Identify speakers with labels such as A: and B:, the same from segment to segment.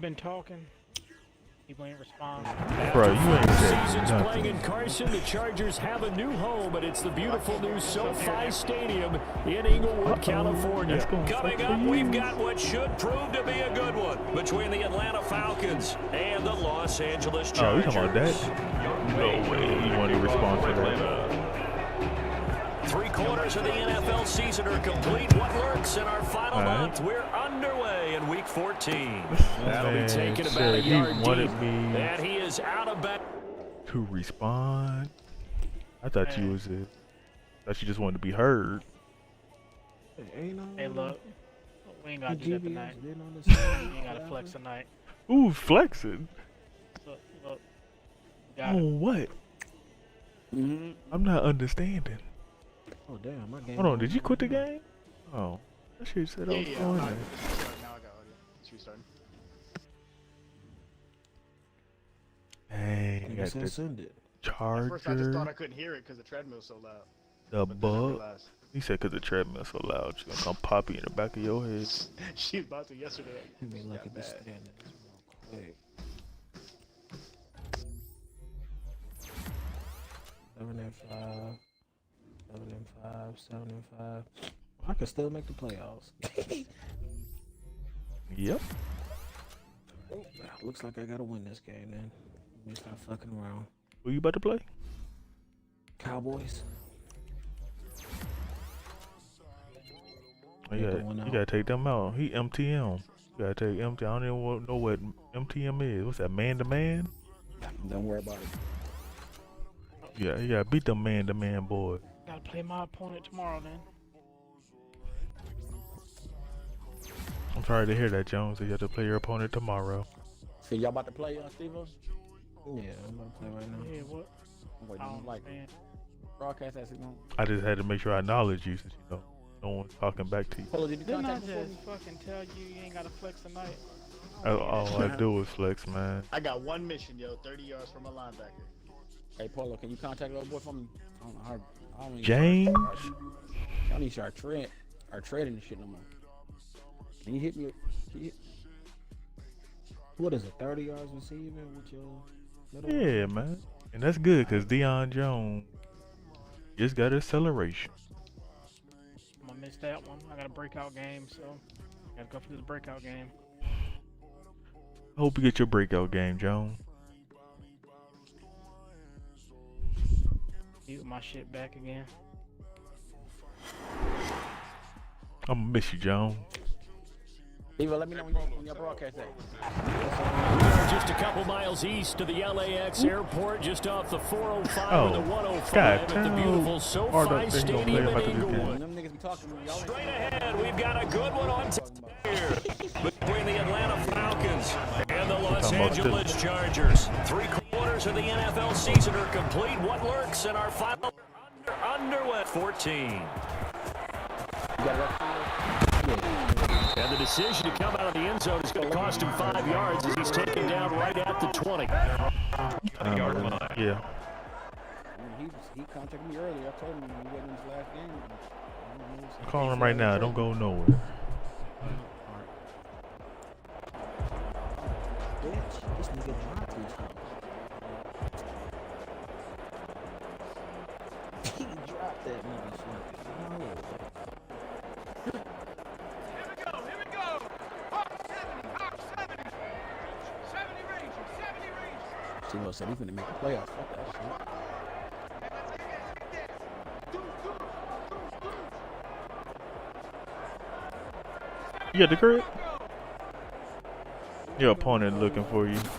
A: been talking. People ain't responding.
B: Bro, you ain't said
C: Seasons
B: nothing.
C: playing in Carson, the Chargers have a new home, and it's the beautiful new SoFi Stadium in Inglewood, California.
D: Coming up, we've got what should prove to be a good one between the Atlanta Falcons and the Los Angeles Chargers.
B: Oh, you talking about that? No way you want to respond to that.
D: 3/4 of the NFL season are complete. What lurks in our final month? We're underway in Week 14. That'll be taken about a yard deep, and he is out of bounds.
B: To respond? I thought you was it. Thought you just wanted to be heard.
A: Hey, look. We ain't gotta do that tonight. We ain't gotta flex tonight.
B: Ooh, flexing.
A: Look.
B: Oh, what? I'm not understanding.
E: Oh damn, my game.
B: Hold on, did you quit the game? Oh, that shit said I was on there.
F: Now I got audio. It's restarting.
B: Dang, you got the
E: Send it.
B: charger.
F: At first I just thought I couldn't hear it because the treadmill's so loud.
B: The
F: But then I
B: bug.
F: realized
B: He said because the treadmill's so loud, she's gonna come pop you in the back of your head.
F: she was about to yesterday.
E: Let me
F: It
E: look
F: got
E: at this
F: bad.
E: standings real quick. 7-5, 7-5. I can still make the playoffs.
B: Yep.
E: Looks like I gotta win this game then. Let me stop fucking around.
B: Who you about to play?
E: Cowboys.
B: Oh, you gotta take them out. He MTM. You gotta take MTM. I don't even know what MTM is. What's that, man to man?
E: Don't worry about it.
B: Yeah, you gotta beat them man to man boy.
A: Gotta play my opponent tomorrow, then.
B: I'm sorry to hear that, Jones. You have to play your opponent tomorrow.
E: So y'all about to play, Steve-O? Yeah, I'm about to play right now.
A: Yeah, what?
E: Wait,
A: Oh,
E: like
A: man.
E: broadcast as going.
B: I just had to make sure I acknowledge you since no one's talking back to you.
E: Polo, did you
A: Didn't I
E: contact me?
A: just fucking tell you ain't gotta flex tonight?
B: All I do is flex, man.
F: I got one mission, yo. 30 yards from a linebacker.
E: Hey, Polo, can you contact the old boy for me? I don't know how. I don't even
B: James?
E: I don't need to start trading this shit no more. Can you hit me? What is it? 30 yards receiving with your middle?
B: Yeah, man. And that's good because Deion Jones just got acceleration.
A: I'm gonna miss that one. I got a breakout game, so gotta go for this breakout game.
B: I hope you get your breakout game, Jones.
A: Mute my shit back again.
B: I'm gonna miss you, Jones.
E: Eva, let me know when your broadcast at.
C: We are just a couple miles east of the LAX airport, just off the 405 and the 105 at the beautiful SoFi Stadium in Inglewood.
E: Them niggas be talking to me. Y'all
D: Straight ahead, we've got a good one on here between the Atlanta Falcons and the Los Angeles Chargers. 3/4 of the NFL season are complete. What lurks in our final underway 14? And the decision to come out of the end zone is going to cost him 5 yards as he's taken down right at the 20.
B: Yard line. Yeah.
E: He contacted me earlier. I told him he wasn't in his last game.
B: I'm calling him right now. Don't go nowhere.
E: Bitch, this nigga dropped his He dropped that motherfucker. No.
G: Here we go. Hawk 70 range. 70 range.
E: Steve-O said he's finna make the playoffs. Fuck that shit.
B: You got the crib? Your opponent looking for you.
D: Setting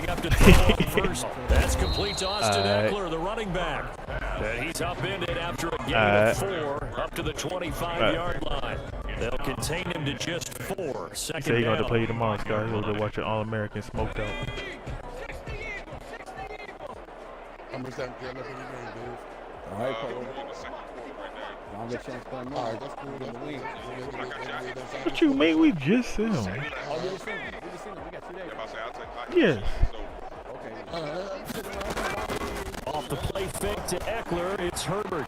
D: up to throw first. That's complete to Austin Eckler, the running back. And he's upended after a gain of 4 up to the 25-yard line. They'll contain him to just 4.
B: He
D: Second
B: said he's going to
D: down.
B: play tomorrow, Scott. He'll go watch an All-American smoked out.
H: How much time do you left in the game, dude?
E: All right, Polo. I'll get a chance to play more.
H: All right, that's cool. That's week.
B: What you mean? We just seen him.
E: Oh, we just seen him. We got 2 days.
B: Yes.
E: Okay.
C: Off the play fake to Eckler, it's Herbert.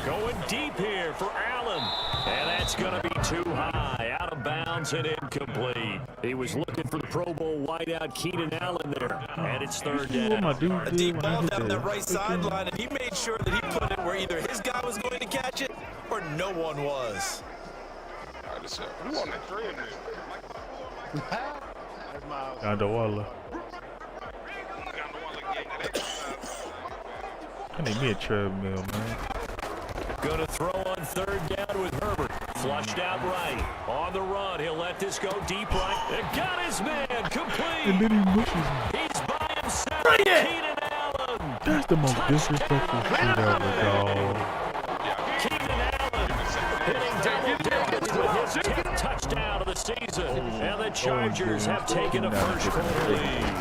D: Going deep here for Allen. And that's going to be too high. Out of bounds and incomplete. He was looking for the Pro Bowl wideout Keenan Allen there. And it's third down.
I: A deep ball down the right sideline, and he made sure that he put it where either his guy was going to catch it or no one was.
F: Who on the treadmill? That's Miles.
B: Underwater. I need me a treadmill, man.
D: Going to throw on third down with Herbert. Flushed out right. On the run, he'll let this go deep right. And got his man complete.
B: And then he mushes me.
D: He's by himself. Keenan Allen.
B: That's the most disrespectful shit ever, dog.
D: Keenan Allen hitting double digits with his 10th touchdown of the season. And the Chargers have taken a first-quarter lead.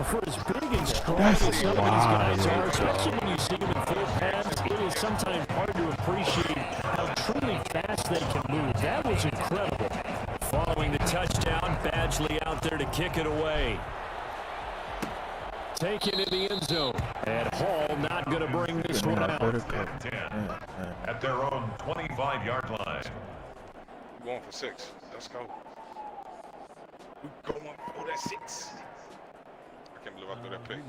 D: For as big and strong as some of these guys are, especially when you see them in full pads, it is sometimes hard to appreciate how truly fast they can move. That was incredible. Following the touchdown, Badgley out there to kick it away. Taken in the end zone. And Hall not going to bring this one out.
J: At their own 25-yard line.
H: We're going for 6. Let's go. We're going for that 6. I can't believe I threw that pick.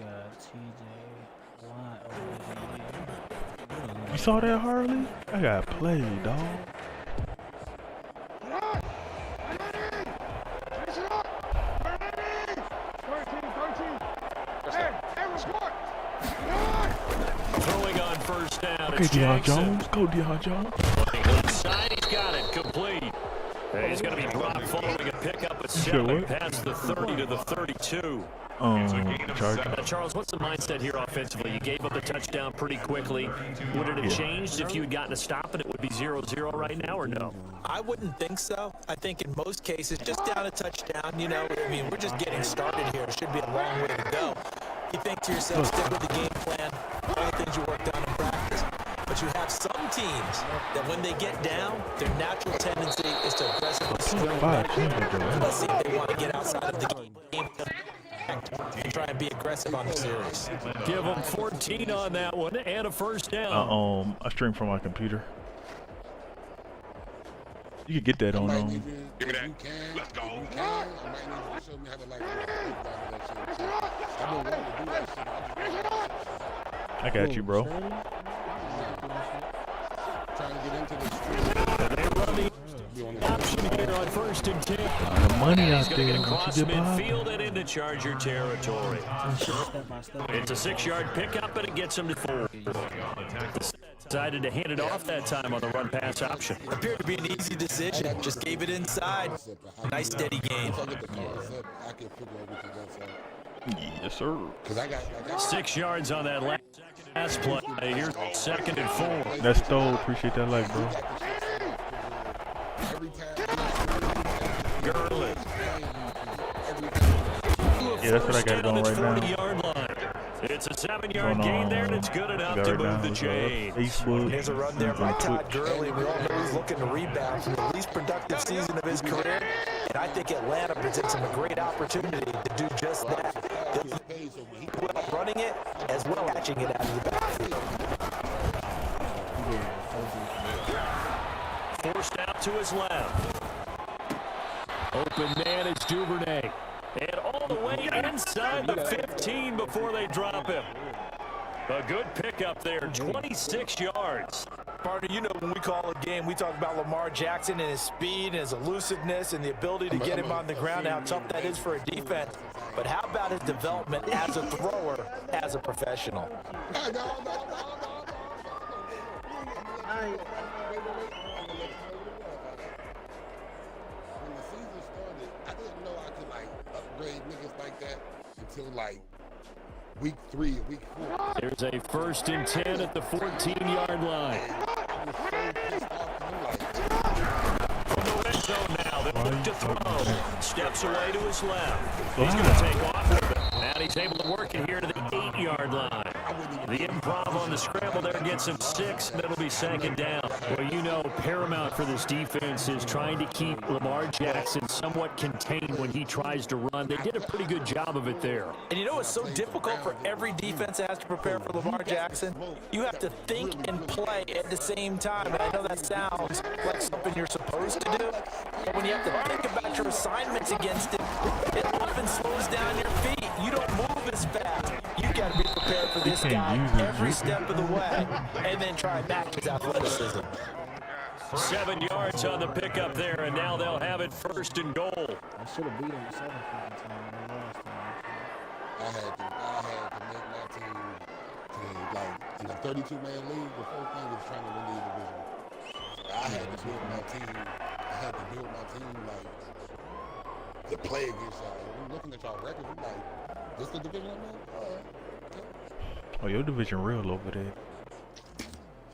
B: You saw that, Harley? I got played, dog.
D: Throwing on first down.
B: Okay, Deion Jones. Go, Deion Jones.
D: Inside, he's got it. Complete. And he's going to be dropped following a pickup at 7 past the 30 to the 32. Charles, what's the mindset here offensively? You gave up the touchdown pretty quickly. Would it have changed if you had gotten a stop and it would be 0-0 right now, or no?
I: I wouldn't think so. I think in most cases, just down a touchdown, you know, I mean, we're just getting started here. It should be a long way to go. You think to yourself, stick with the game plan, all the things you worked on in practice. But you have some teams that when they get down, their natural tendency is to aggressively swing back. Let's see if they want to get outside of the game and try and be aggressive on the series.
D: Give them 14 on that one and a first down.
B: I stream from my computer. You could get that on.
H: Give me that. Let's go. I might need you to show me how to like that shit. I've been wanting to do that shit.
B: I got you, bro.
H: Trying to get into the street.
D: They run the option here on 1st and 10.
B: The money out
D: He's going to
B: there.
D: get across midfield and into Charger territory. It's a 6-yard pickup, and it gets him to 4. Decided to hand it off that time on the run-pass option.
I: Appeared to be an easy decision. Just gave it inside. Nice steady game.
H: I can figure everything else out.
B: Yes, sir.
D: 6 yards on that last play. Here's 2nd and 4.
B: That's Stowe. Appreciate that like, bro.
D: Gurley.
B: Yeah, that's what I got going right now.
D: 40-yard line. It's a 7-yard gain there, and it's good enough to move the chains.
I: Here's a run there by Todd Gurley. We all know he's looking to rebound from the least productive season of his career. And I think Atlanta presents him a great opportunity to do just that. They'll well running it as well as catching it out of the backfield.
D: Forced out to his left. Open man is Duvernay. And all the way inside the 15 before they drop him. A good pickup there, 26 yards.
I: Partner, you know when we call a game, we talk about Lamar Jackson and his speed and his elusiveness and the ability to get him on the ground, how tough that is for a defense. But how about his development as a thrower, as a professional?
H: When the season started, I didn't know I could like upgrade niggas like that until like week 3 or week 4.
D: There's a 1st and 10 at the 14-yard line.
H: I was so pissed off. I'm like,
D: From the red zone now, they look to throw. Steps away to his left. He's going to take off with it. And he's able to work it here to the 8-yard line. The improv on the scramble there gets him 6, and it'll be 2nd down.
C: Well, you know, paramount for this defense is trying to keep Lamar Jackson somewhat contained when he tries to run. They did a pretty good job of it there.
I: And you know it's so difficult for every defense that has to prepare for Lamar Jackson? You have to think and play at the same time. And I know that sounds like something you're supposed to do, but when you have to think about your assignments against him, it often slows down your feet. You don't move as fast. You've got to be prepared for this guy every step of the way and then try and match his athleticism.
C: 7 yards on the pickup there, and now they'll have it 1st and goal.
E: I should have beat him the 7th time and the last time.
H: I had to make my team to, like, in the 32-man league, the first thing was trying to win the division. So I had to build my team. Like, to play against y'all. We're looking at y'all records, we're like, this the division I'm in? All right. Okay.
B: Oh, your division real over there.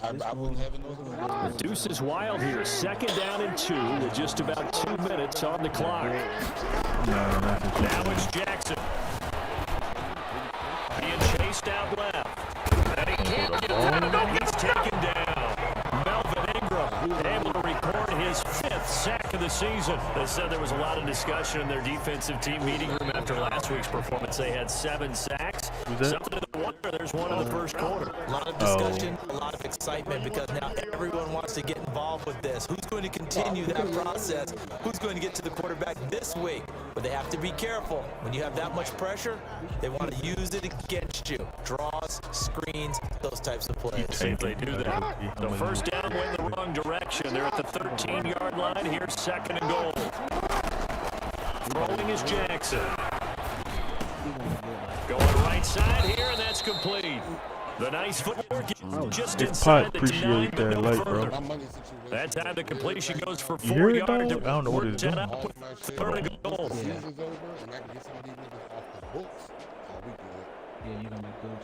H: I wouldn't have it no other way.
C: The deuce is wild here. 2nd down and 2 with just about 2 minutes on the clock. Now it's Jackson. Being chased out left. And he can't get down. He's taken down. Melvin Ingram able to record his 5th sack of the season. They said there was a lot of discussion in their defensive team meeting room after last week's performance. They had 7 sacks. Something to the wonder. There's one in the 1st quarter.
I: A lot of discussion, a lot of excitement because now everyone wants to get involved with this. Who's going to continue that process? Who's going to get to the quarterback this week? But they have to be careful. When you have that much pressure, they want to use it against you. Draws, screens, those types of plays.
C: See if they do that. The 1st down went the wrong direction. They're at the 13-yard line. Here's 2nd and goal. Throwing is Jackson. Going right side here, and that's complete. The nice footwork just inside the 9, but no further. That time the completion goes for 4 yards.
B: I don't know what it's doing.
C: 3rd and goal.
E: Yeah, you're going to be good,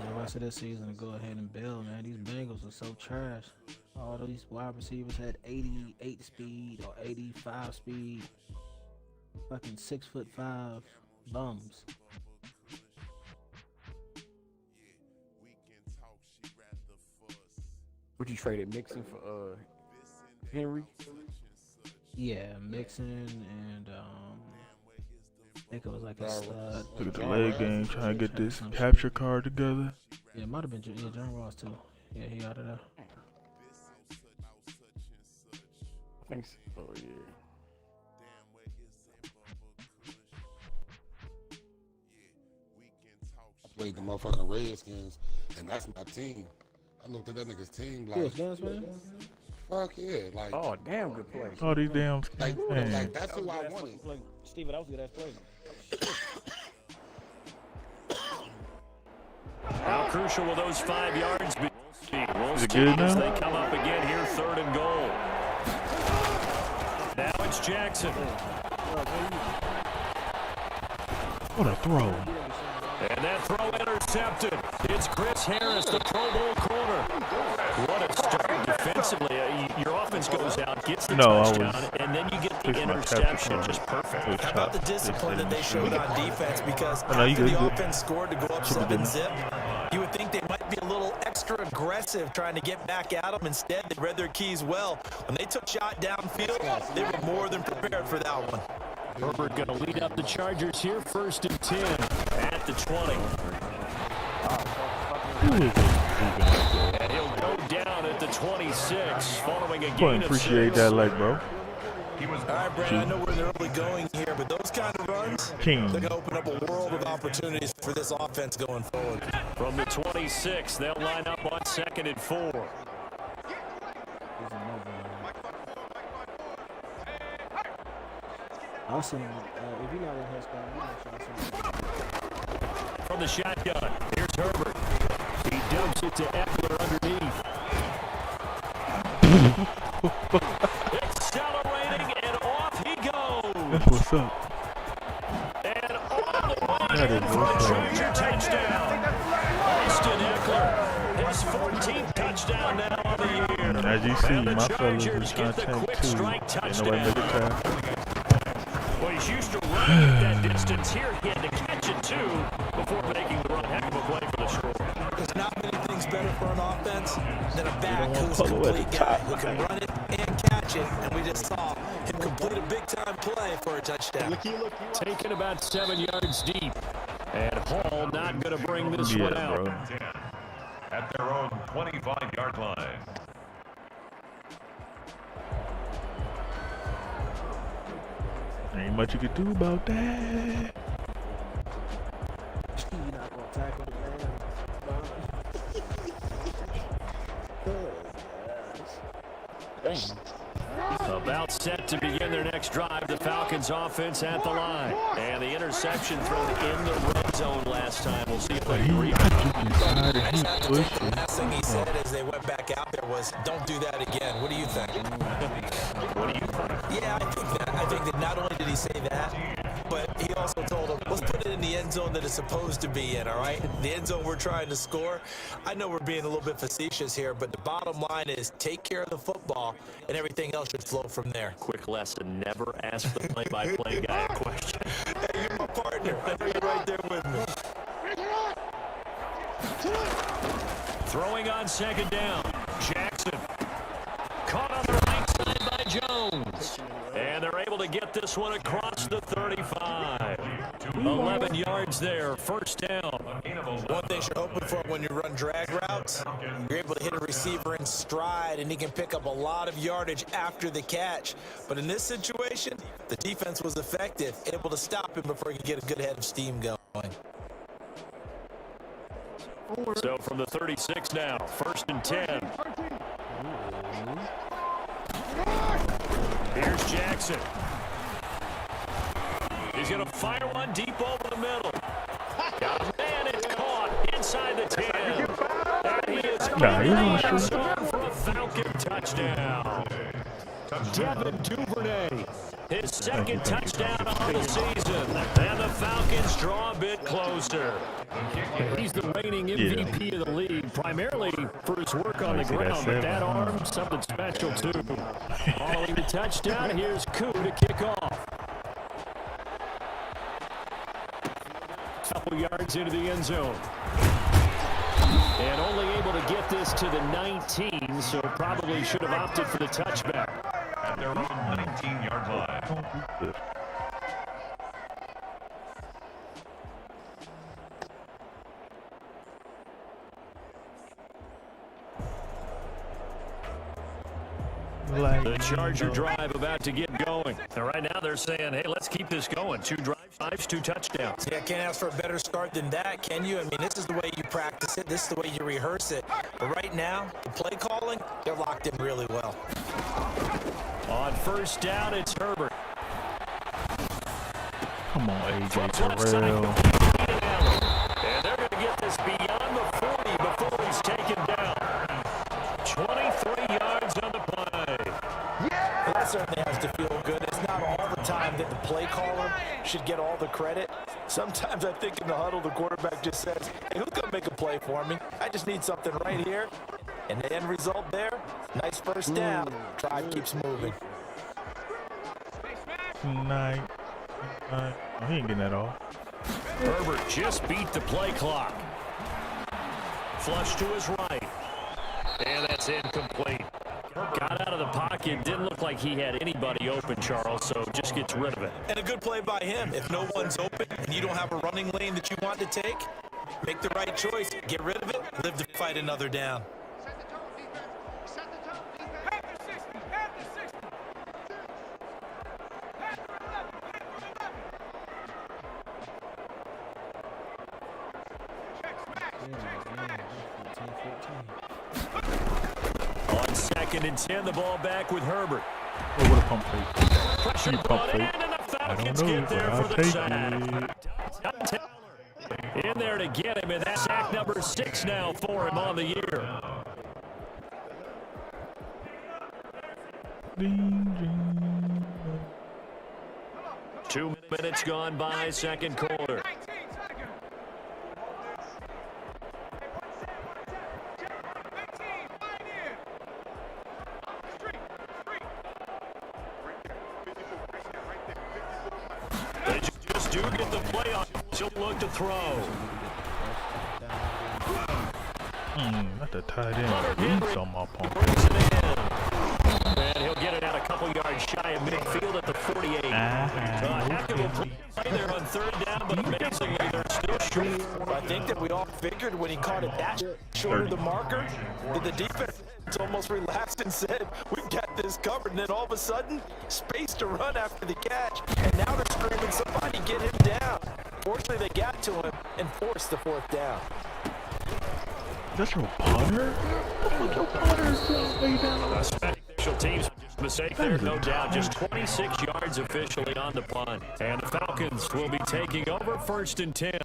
E: the rest of this season to go ahead and build, man. These Bengals are so trash. All these wide receivers had 88 speed or 85 speed. Fucking 6'5" bums. Would you trade it Mixon for Henry? Yeah, Mixon and I think it was like a stud.
B: Look at the leg game, trying to get this capture card together.
E: Yeah, it might have been John Ross too. Yeah, he out of there. Thanks. Oh yeah.
H: I played the motherfucking Redskins, and that's my team. I looked at that nigga's team like, fuck yeah, like.
E: Oh, damn good play.
B: All these damn
H: like that's who I wanted.
E: Like Steve, that was a good ass play.
C: How crucial will those 5 yards be?
B: Is it good now?
C: They come up again here, 3rd and goal. Now it's Jackson.
B: What a throw.
C: And that throw intercepted. It's Chris Harris, the Pro Bowl corner. What a start defensively. Your offense goes out, gets the touchdown, and then you get the interception. Just perfect.
I: How about the discipline that they showed on defense? Because
B: after the
I: offense scored to go up 7-zip, you would think they might be a little extra aggressive trying to get back at them. Instead, they read their keys well. When they took shot downfield, they were more than prepared for that one.
C: Herbert going to lead up the Chargers here, 1st and 10 at the 20. And he'll go down at the 26 following a gain of 6.
B: Appreciate that, like, bro.
I: All right, Brad, I know where they're early going here, but those kind of runs, they're going to open up a world of opportunities for this offense going forward.
C: From the 26, they'll line up on 2nd and 4.
E: Awesome. If you're not in here, Scott,
C: from the shotgun, here's Herbert. He dumps it to Eckler underneath. Accelerating, and off he goes.
B: That's what's up.
C: And all the way in for a Charger touchdown. Austin Eckler, his 14th touchdown now on the year.
B: And as you see, my fellas is trying to take 2. Ain't nobody make a time.
C: Well, he's used to running at that distance here. He had to catch it, too, before making the run. Heck of a play for the score.
I: There's not for an offense than a back who's a complete guy who can run it and catch it. And we just saw him complete a big-time play for a touchdown.
C: Taken about 7 yards deep. And Hall not going to bring this one out.
J: At their own 25-yard line.
B: Ain't much you could do about that.
E: You're not gonna tackle the man.
C: About set to begin their next drive. The Falcons offense at the line. And the interception thrown in the red zone last time. We'll see if they can rebound.
I: The last thing he said as they went back out there was, don't do that again. What do you think?
C: What do you think?
I: Yeah, I think that not only did he say that, but he also told him, let's put it in the end zone that it's supposed to be in, all right? The end zone we're trying to score. I know we're being a little bit facetious here, but the bottom line is take care of the football, and everything else should flow from there.
C: Quick lesson, never ask the play-by-play guy a question.
I: Hey, you're my partner. I know you're right there with me.
C: Throwing on second down. Jackson. Caught on the right side by Jones. And they're able to get this one across the 35. 11 yards there, first down.
I: One thing you're hoping for when you run drag routes, you're able to hit a receiver in stride, and he can pick up a lot of yardage after the catch. But in this situation, the defense was effective, able to stop him before he could get a good head of steam going.
C: So from the 36 now, first and 10. Here's Jackson. He's going to fire one deep over the middle. And it's caught inside the 10. And he is for a Falcon touchdown. Devin Duvernay, his second touchdown on the season. And the Falcons draw a bit closer. He's the reigning MVP of the league, primarily for his work on the ground, but that arm, something special too. Following the touchdown, here's Koo to kick off. Couple yards into the end zone. And only able to get this to the 19, so probably should have opted for the touchback.
J: At their own 19-yard line.
C: The Charger drive about to get going. And right now they're saying, hey, let's keep this going. 2 drives, 2 touchdowns.
I: Yeah, can't ask for a better start than that, can you? I mean, this is the way you practice it. This is the way you rehearse it. But right now, the play calling, they're locked in really well.
C: On first down, it's Herbert.
B: Come on, AJ Terrell.
C: And they're going to get this beyond the 40 before he's taken down. 23 yards on the play.
I: Well, that certainly has to feel good. It's not all the time that the play caller should get all the credit. Sometimes I think in the huddle, the quarterback just says, hey, who's going to make a play for me? I just need something right here. And the end result there, nice first down. Drive keeps moving.
B: Tonight. Oh, he ain't getting that off.
C: Herbert just beat the play clock. Flush to his right. And that's incomplete. Got out of the pocket. Didn't look like he had anybody open, Charles, so just gets rid of it.
I: And a good play by him. If no one's open and you don't have a running lane that you want to take, make the right choice. Get rid of it. Live to fight another down.
C: On second and 10, the ball back with Herbert.
B: Oh, what a pump fake.
C: Pressure
B: Pump fake.
C: and the
B: I
C: Falcons
B: don't know,
C: get there
B: but
C: for
B: I'll
C: the
B: take
C: sack.
B: it.
C: In there to get him, and that's sack number 6 now for him on the year. 2 minutes gone by, second quarter. They just do get the play on. She'll look to throw.
B: Not the tight end. Leaves on my pump.
C: And he'll get it out a couple yards shy of midfield at the 48. Heck of a play there on third down, but amazingly, they're still short.
I: I think that we all figured when he caught it that short of the marker, that the defense almost relaxed and said, we've got this covered. And then all of a sudden, space to run after the catch. And now they're screaming, somebody get him down. Fortunately, they got to him and forced the fourth down.
B: That's your punter? What's your punter way down?
C: Special teams mistake there, no doubt. Just 26 yards officially on the punt. And the Falcons will be taking over 1st and 10.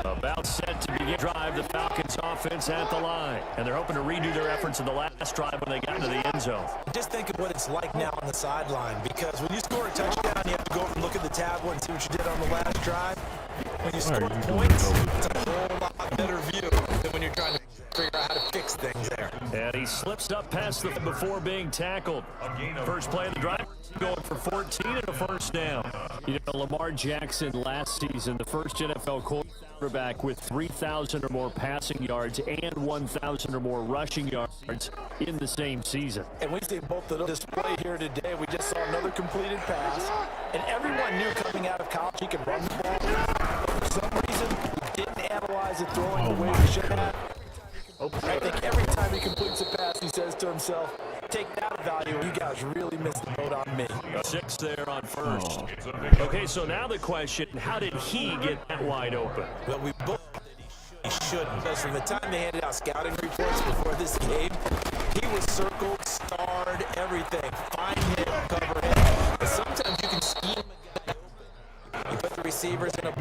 C: About set to begin drive, the Falcons offense at the line. And they're hoping to redo their efforts in the last drive when they got into the end zone.
I: Just think of what it's like now on the sideline, because when you score a touchdown, you have to go over and look at the tablet and see what you did on the last drive. When you score points, it's a whole lot better view than when you're trying to figure out how to fix things there.
C: And he slips up past the before being tackled. First play of the drive, going for 14 and a first down. You know, Lamar Jackson last season, the first NFL quarterback with 3,000 or more passing yards and 1,000 or more rushing yards in the same season.
I: And we see both of them display here today. We just saw another completed pass, and everyone knew coming out of college he could run the ball. But for some reason, we didn't analyze it throwing the way we should have. I think every time he completes a pass, he says to himself, take that value. You guys really missed the boat on me.
C: 6 there on first. Okay, so now the question, how did he get that wide open?
I: Well, we both he shouldn't, because from the time they handed out scouting reports before this game, he was circled, starred, everything. Find him, cover him. But sometimes you can scheme. You put the receivers in a,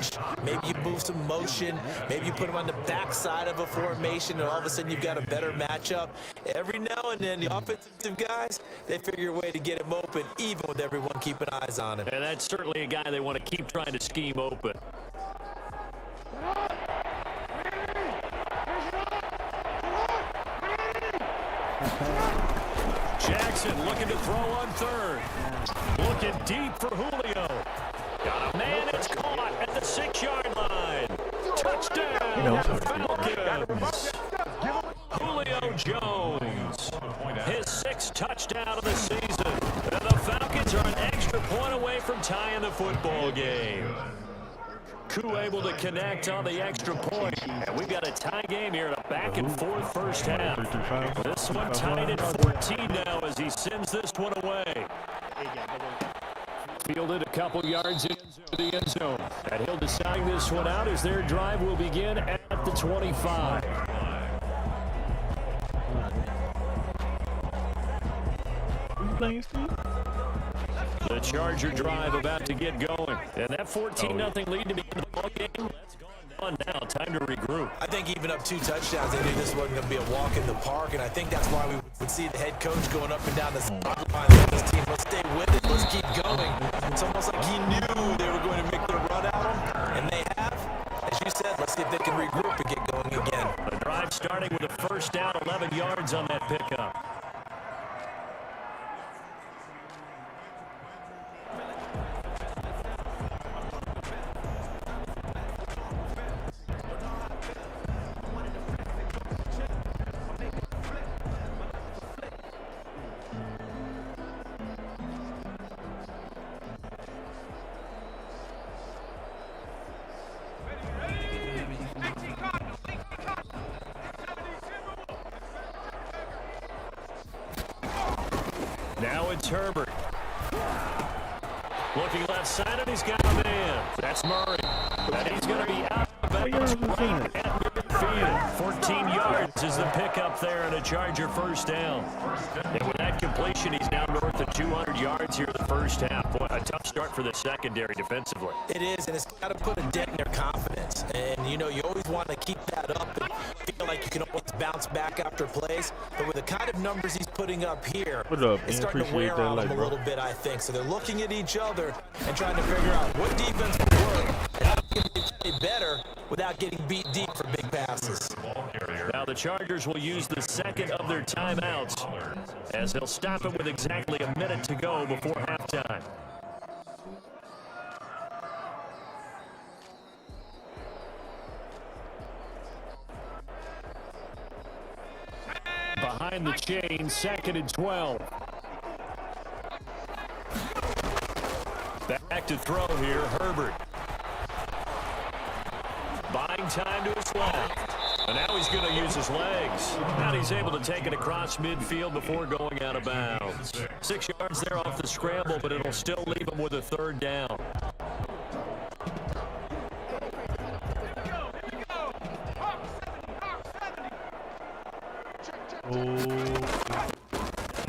I: maybe you move some motion, maybe you put them on the backside of a formation, and all of a sudden you've got a better matchup. Every now and then, the offensive guys, they figure a way to get him open, even with everyone keeping eyes on him.
C: And that's certainly a guy they want to keep trying to scheme open. Jackson looking to throw on third. Looking deep for Julio. Got a man, it's caught at the 6-yard line. Touchdown, Falcons. Julio Jones, his 6th touchdown of the season. And the Falcons are an extra point away from tying the football game. Koo able to connect on the extra point. And we've got a tie game here in a back-and-forth first half. This one tied at 14 now as he sends this one away. Fielded a couple yards into the end zone. And he'll decide this one out as their drive will begin at the 25. The Charger drive about to get going. And that 14-0 lead to begin the ball game. On now, time to regroup.
I: I think even up 2 touchdowns, they knew this wasn't going to be a walk in the park, and I think that's why we would see the head coach going up and down the sideline with this team. Let's stay with it. Let's keep going. It's almost like he knew they were going to make the run at him, and they have. As you said, let's see if they can regroup and get going again.
C: The drive starting with a first down, 11 yards on that pickup. Now it's Herbert. Looking left side, and he's got a man. That's Murray. And he's going to be out of bounds right at midfield. 14 yards is the pickup there, and a Charger first down. And with that completion, he's now north of 200 yards here in the first half. Boy, a tough start for the secondary defensively.
I: It is, and it's got to put a dent in their confidence. And, you know, you always want to keep that up and feel like you can always bounce back after plays. But with the kind of numbers he's putting up here, it's starting to wear on them a little bit, I think. So they're looking at each other and trying to figure out what defense will work and how can they play better without getting beat deep for big passes.
C: Now the Chargers will use the second of their timeouts as they'll stop it with exactly a minute to go before halftime. behind the chain, 2nd and 12. Back to throw here, Herbert. Buying time to his left. And now he's going to use his legs. And he's able to take it across midfield before going out of bounds. 6 yards there off the scramble, but it'll still leave him with a 3rd down.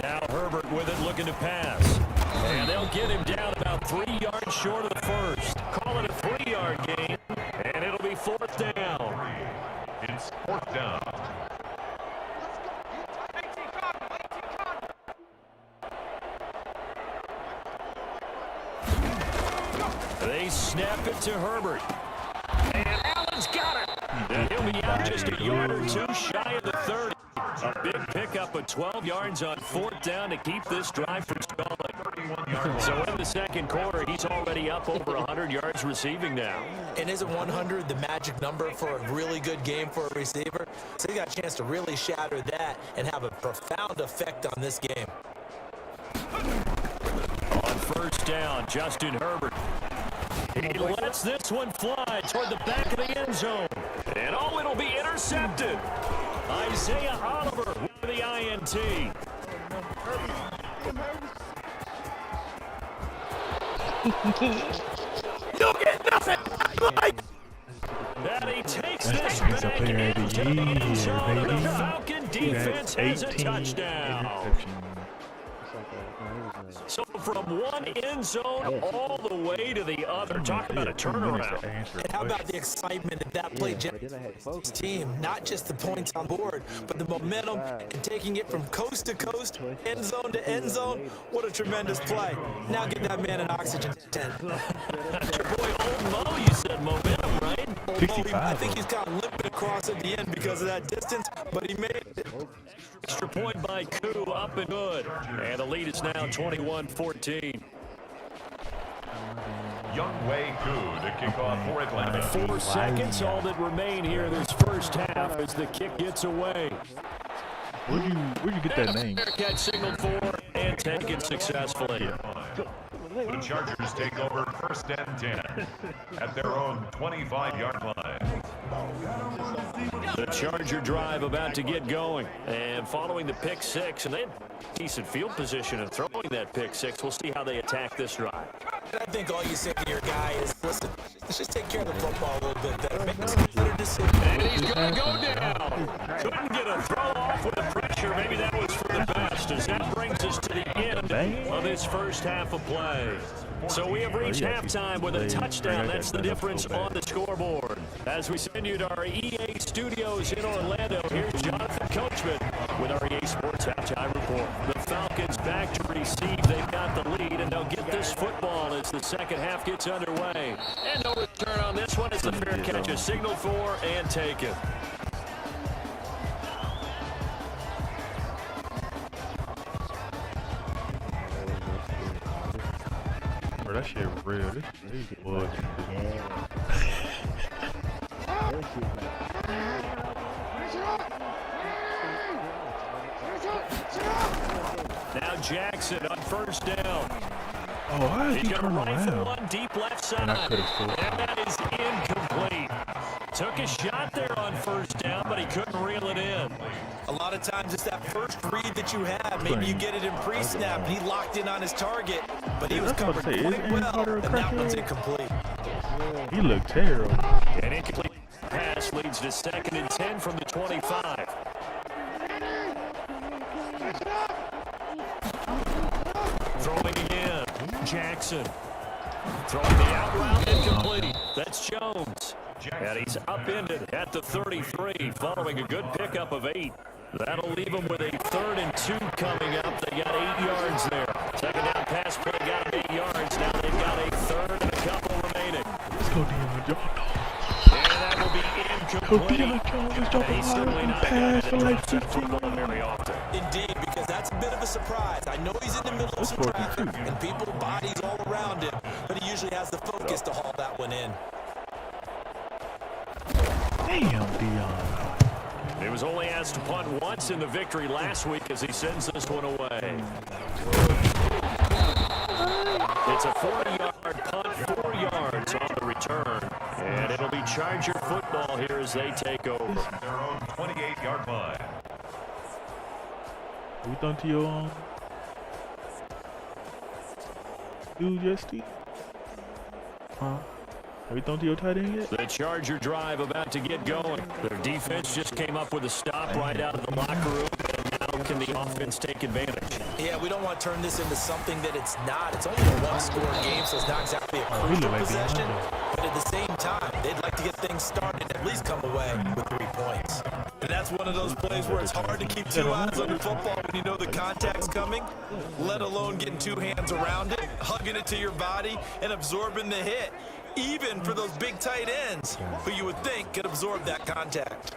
C: Now Herbert with it, looking to pass. And they'll get him down about 3 yards short of the first. Call it a 3-yard gain, and it'll be 4th down.
J: It's 4th down.
C: They snap it to Herbert. And Allen's got it. And he'll be out just a yard or two shy of the 30. A big pickup of 12 yards on 4th down to keep this drive from stalling. So in the 2nd quarter, he's already up over 100 yards receiving now.
I: And isn't 100 the magic number for a really good game for a receiver? So he got a chance to really shatter that and have a profound effect on this game.
C: On 1st down, Justin Herbert. He lets this one fly toward the back of the end zone. And oh, it'll be intercepted. Isaiah Oliver with the INT.
I: You'll get nothing.
C: And he takes this back into the end zone. And the Falcon defense has a touchdown. So from one end zone all the way to the other. Talk about a turnaround.
I: And how about the excitement that play generates team? Not just the points on board, but the momentum and taking it from coast to coast, end zone to end zone. What a tremendous play. Now get that man an oxygen tent.
C: That's your boy Old Mo, you said momentum, right?
I: I think he's kind of limping across at the end because of that distance, but he made it.
C: Extra point by Koo, up and good. And the lead is now 21-14.
J: Young Wei Koo to kick off for Atlanta.
C: 4 seconds, all that remain here this first half as the kick gets away.
B: Where'd you get that name?
C: Catch signaled for and taken successfully.
J: The Chargers take over 1st and 10 at their own 25-yard line.
C: The Charger drive about to get going. And following the pick 6, and they had decent field position in throwing that pick 6. We'll see how they attack this drive.
I: I think all you say to your guy is, listen, let's just take care of the football a little bit better. Make some better decisions.
C: And he's going to go down. Couldn't get a throw off with the pressure. Maybe that was for the best, as that brings us to the end of this first half of play. So we have reached halftime with a touchdown. That's the difference on the scoreboard. As we send you to our EA studios in Orlando, here's Jonathan Coachman with our EA Sports Halftime Report. The Falcons back to receive. They've got the lead, and they'll get this football as the second half gets underway. And no return on this one as the fair catch is signaled for and taken.
B: Bro, that shit real. This was.
C: Now Jackson on 1st down.
B: Oh, how did
C: He's
B: he
C: going to
B: turn
C: rifle
B: around?
C: one deep left side.
B: And
C: that is incomplete. Took a shot there on 1st down, but he couldn't reel it in.
I: A lot of times it's that first read that you have. Maybe you get it in pre-snap, and he locked in on his target, but he was covered quite well, and that one's incomplete.
B: He looked terrible.
C: An incomplete pass leads to 2nd and 10 from the 25. Throwing again, Jackson. Throwing the out route, incomplete. That's Jones. And he's upended at the 33 following a good pickup of 8. That'll leave them with a 3rd and 2 coming up. They got 8 yards there. Second down pass play got them 8 yards. Now they've got a 3rd and a couple remaining.
B: Let's go, Deion Jones.
C: And that will be incomplete. He's certainly not going to like 15 very often.
I: Indeed, because that's a bit of a surprise. I know he's in the middle of some traffic, and people bodies all around him, but he usually has the focus to haul that one in.
B: Damn, Deion.
C: He was only asked to punt once in the victory last week as he sends this one away. It's a 40-yard punt, 4 yards on the return. And it'll be Charger football here as they take over.
J: Their own 28-yard line.
B: Have you done to your dude yesterday?
E: Huh?
B: Have you thrown to your tight end yet?
C: The Charger drive about to get going. Their defense just came up with a stop right out of the locker room. And now can the offense take advantage?
I: Yeah, we don't want to turn this into something that it's not. It's only a one-score game, so it's not exactly a crucial possession. But at the same time, they'd like to get things started and at least come away with 3 points.
D: And that's one of those plays where it's hard to keep 2 eyes on your football when you know the contact's coming, let alone getting 2 hands around it, hugging it to your body, and absorbing the hit. Even for those big tight ends, who you would think could absorb that contact.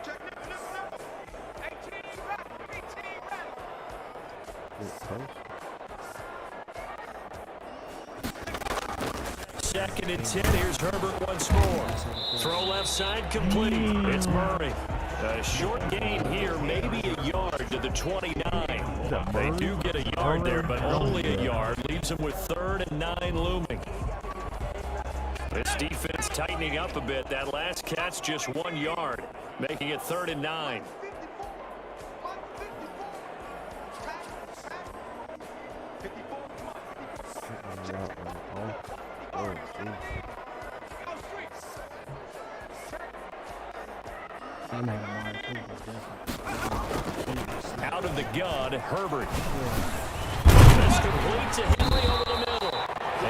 C: Second and 10. Here's Herbert once more. Throw left side complete. It's Murray. A short gain here, maybe a yard to the 29. They do get a yard there, but only a yard. Leaves them with 3rd and 9 looming. This defense tightening up a bit. That last catch just 1 yard, making it 3rd and 9. Out of the gun, Herbert. That's complete to Henry over the middle.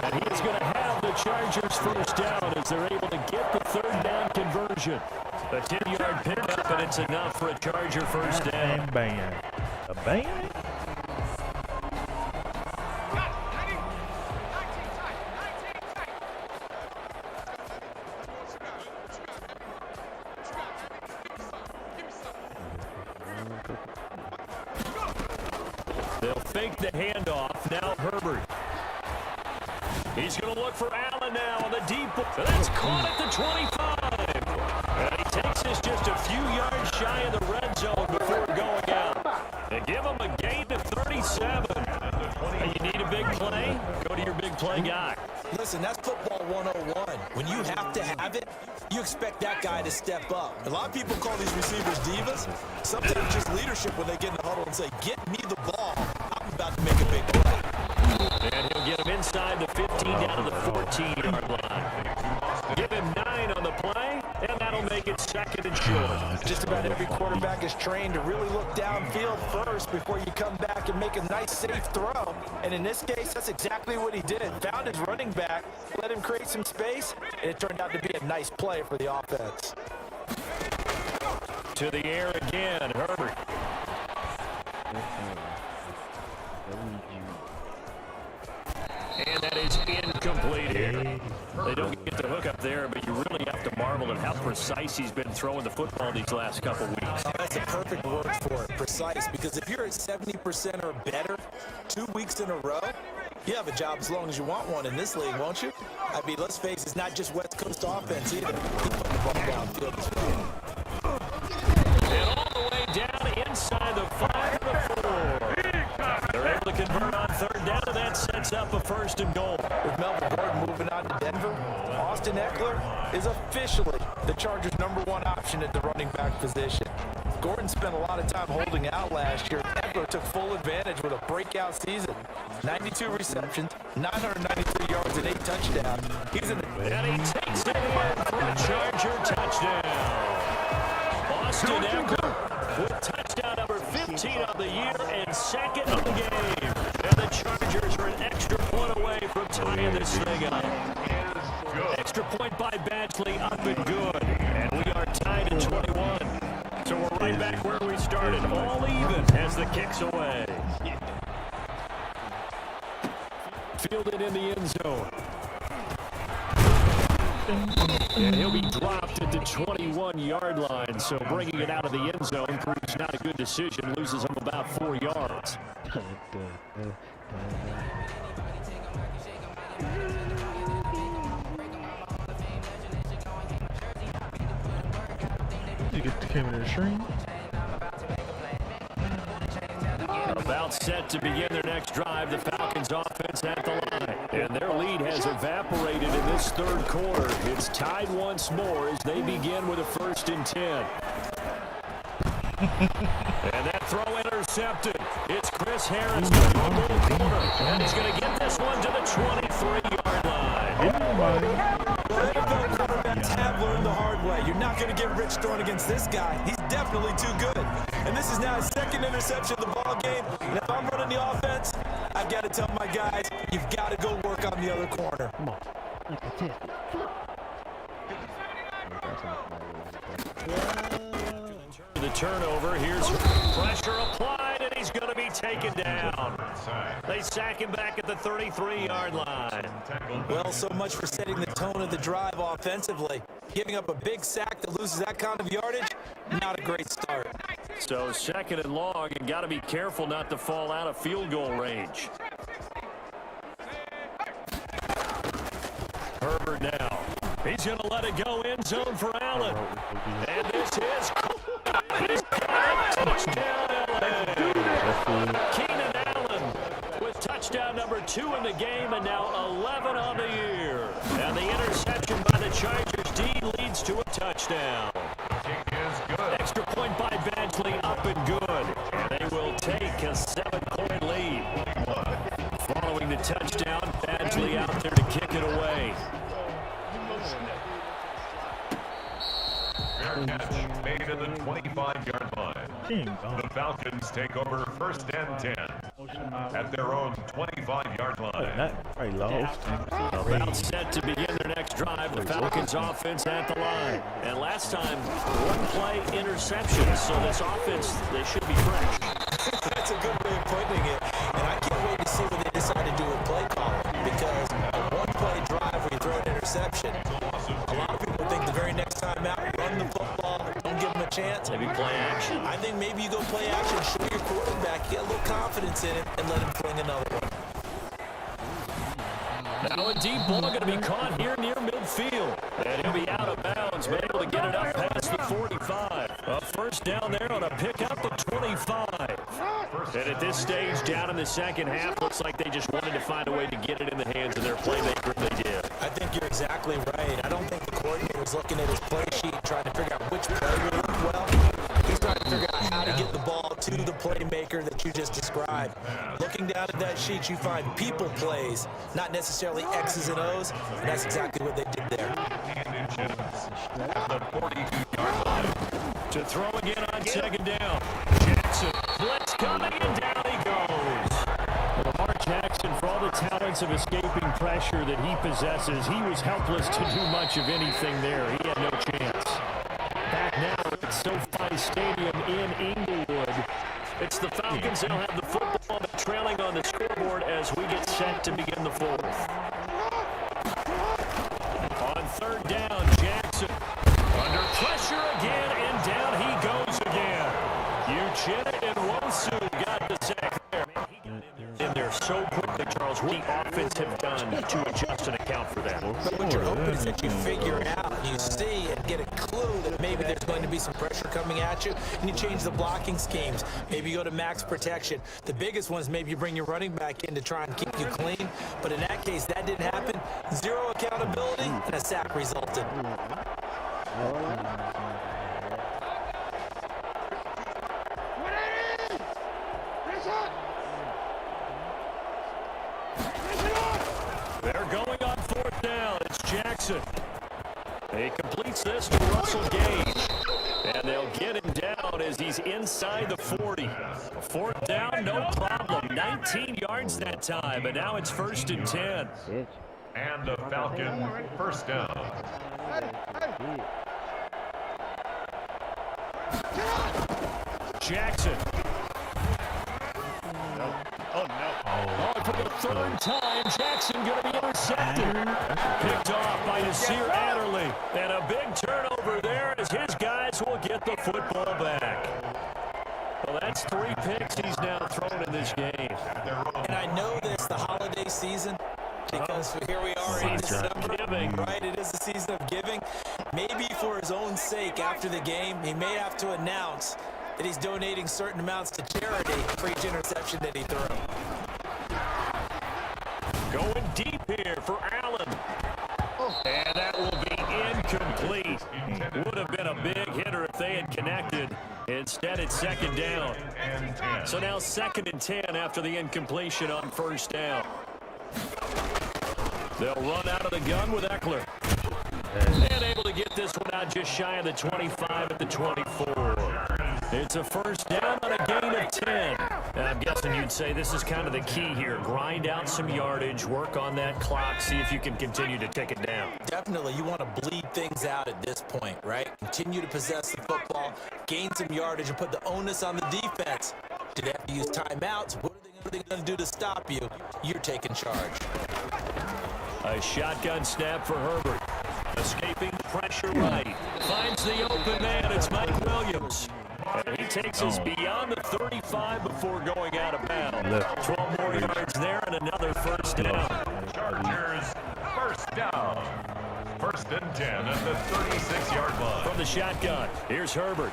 C: And he is going to have the Chargers first down as they're able to get the 3rd down conversion. A 10-yard pickup, and it's enough for a Charger first down.
B: Bang. A bang?
C: They'll fake the handoff. Now Herbert. He's going to look for Allen now on the deep ball. That's caught at the 25. And he takes us just a few yards shy of the red zone before going out. And give him a gain to 37. And you need a big play? Go to your big play guy.
I: Listen, that's football 101. When you have to have it, you expect that guy to step up.
D: A lot of people call these receivers divas. Sometimes just leadership when they get in the huddle and say, get me the ball. I'm about to make a big play.
C: And he'll get him inside the 15 down to the 14-yard line. Give him 9 on the play, and that'll make it 2nd and short.
I: Just about every quarterback is trained to really look downfield first before you come back and make a nice, safe throw. And in this case, that's exactly what he did. Found his running back, let him create some space, and it turned out to be a nice play for the offense.
C: To the air again, Herbert. And that is incomplete here. They don't get the hook up there, but you really have to marvel at how precise he's been throwing the football these last couple weeks.
I: Oh, that's a perfect word for it, precise, because if you're at 70% or better 2 weeks in a row, you have a job as long as you want one in this league, won't you? I mean, let's face it, it's not just West Coast offense either. Keep putting the ball downfield as well.
C: And all the way down inside the 5 to 4. They're able to convert on 3rd down, and that sets up a 1st and goal.
I: With Melvin Gordon moving on to Denver, Austin Eckler is officially the Chargers' #1 option at the running back position. Gordon spent a lot of time holding out last year. Eckler took full advantage with a breakout season. 92 receptions, 993 yards, and 8 touchdowns. He's in the...
C: And he takes it in for a Charger touchdown. Austin Eckler with touchdown number 15 of the year and 2nd of the game. And the Chargers are an extra point away from tying this thing up. Extra point by Badgley, up and good. And we are tied at 21. So we're right back where we started, all even as the kick's away. Fielded in the end zone. And he'll be dropped at the 21-yard line, so bringing it out of the end zone proves not a good decision, loses him about 4 yards.
B: You get the camera to the stream.
C: About set to begin their next drive, the Falcons offense at the line. And their lead has evaporated in this third quarter. It's tied once more as they begin with a 1st and 10. And that throw intercepted. It's Chris Harris to the middle corner. And he's going to get this one to the 23-yard line.
I: NFL quarterbacks have learned the hard way. You're not going to get rich throwing against this guy. He's definitely too good. And this is now his 2nd interception of the ball game. And if I'm running the offense, I've got to tell my guys, you've got to go work on the other corner.
E: Come on. Let's contest it.
C: The turnover. Here's pressure applied, and he's going to be taken down. They sack him back at the 33-yard line.
I: Well, so much for setting the tone of the drive offensively. Giving up a big sack that loses that kind of yardage, not a great start.
C: So 2nd and long, and got to be careful not to fall out of field goal range. Herbert now. He's going to let it go end zone for Allen. And this is he's got a touchdown, LA. Keenan Allen with touchdown number 2 in the game and now 11 on the year. And the interception by the Chargers D leads to a touchdown. Extra point by Badgley up and good. And they will take a 7-point lead. Following the touchdown, Badgley out there to kick it away.
J: Catch made at the 25-yard line. The Falcons take over 1st and 10 at their own 25-yard line.
C: About set to begin their next drive, the Falcons offense at the line. And last time, 1-play interception, so this offense, they should be fresh.
I: That's a good way of putting it. And I can't wait to see what they decide to do with play calling, because a 1-play drive where you throw an interception, a lot of people think the very next time out, run the football, don't give them a chance.
C: Maybe play action.
I: I think maybe you go play action, show your quarterback, get a little confidence in it, and let him fling another one.
C: Now a deep ball going to be caught here near midfield. And he'll be out of bounds, but able to get it up past the 45. A 1st down there on a pickup of 25. And at this stage, down in the 2nd half, looks like they just wanted to find a way to get it in the hands of their playmaker, and they did.
I: I think you're exactly right. I don't think the coordinator was looking at his play sheet trying to figure out which play would work well. He's trying to figure out how to get the ball to the playmaker that you just described. Looking down at that sheet, you find people plays, not necessarily X's and O's, and that's exactly what they did there.
J: At the 42-yard line.
C: To throw again on 2nd down. Jackson, blitz coming, and down he goes. Lamar Jackson, for all the talents of escaping pressure that he possesses, he was helpless to do much of anything there. He had no chance. Back now at SoFi Stadium in Inglewood. It's the Falcons. They'll have the football trailing on the scoreboard as we get set to begin the 4th. On 3rd down, Jackson under pressure again, and down he goes again. Uchenna and Wosu got the sack there. In there so quickly, Charles. What the offense have done to adjust and account for that?
I: But what you're hoping is that you figure out, you see and get a clue that maybe there's going to be some pressure coming at you, and you change the blocking schemes. Maybe you go to max protection. The biggest one is maybe you bring your running back in to try and keep you clean. But in that case, that didn't happen. 0 accountability, and a sack resulted.
C: They're going on 4th down. It's Jackson. He completes this to Russell Gage. And they'll get him down as he's inside the 40. 4th down, no problem. 19 yards that time, but now it's 1st and 10.
J: And the Falcon 1st down.
C: Jackson. Oh, no. Oh, for the 3rd time, Jackson going to be intercepted. Picked off by Nasir Adderley. And a big turnover there as his guys will get the football back. Well, that's 3 picks he's now thrown in this game.
I: And I know this, the holiday season, because here we are in December, right? It is the season of giving. Maybe for his own sake, after the game, he may have to announce that he's donating certain amounts to charity for each interception that he threw.
C: Going deep here for Allen. And that will be incomplete. Would have been a big hitter if they had connected. Instead, it's second down. So now 2nd and 10 after the incompletion on first down. They'll run out of the gun with Eckler. And able to get this one out just shy of the 25 at the 24. It's a first down on a gain of 10. And I'm guessing you'd say this is kind of the key here. Grind out some yardage, work on that clock, see if you can continue to take it down.
I: Definitely, you want to bleed things out at this point, right? Continue to possess the football, gain some yardage, and put the onus on the defense. Do they have to use timeouts? What are they going to do to stop you? You're taking charge.
C: A shotgun snap for Herbert. Escaping pressure right. Finds the open man. It's Mike Williams. And he takes us beyond the 35 before going out of bounds. 12 more yards there and another first down.
J: Chargers, first down. 1st and 10 at the 36-yard line.
C: From the shotgun, here's Herbert.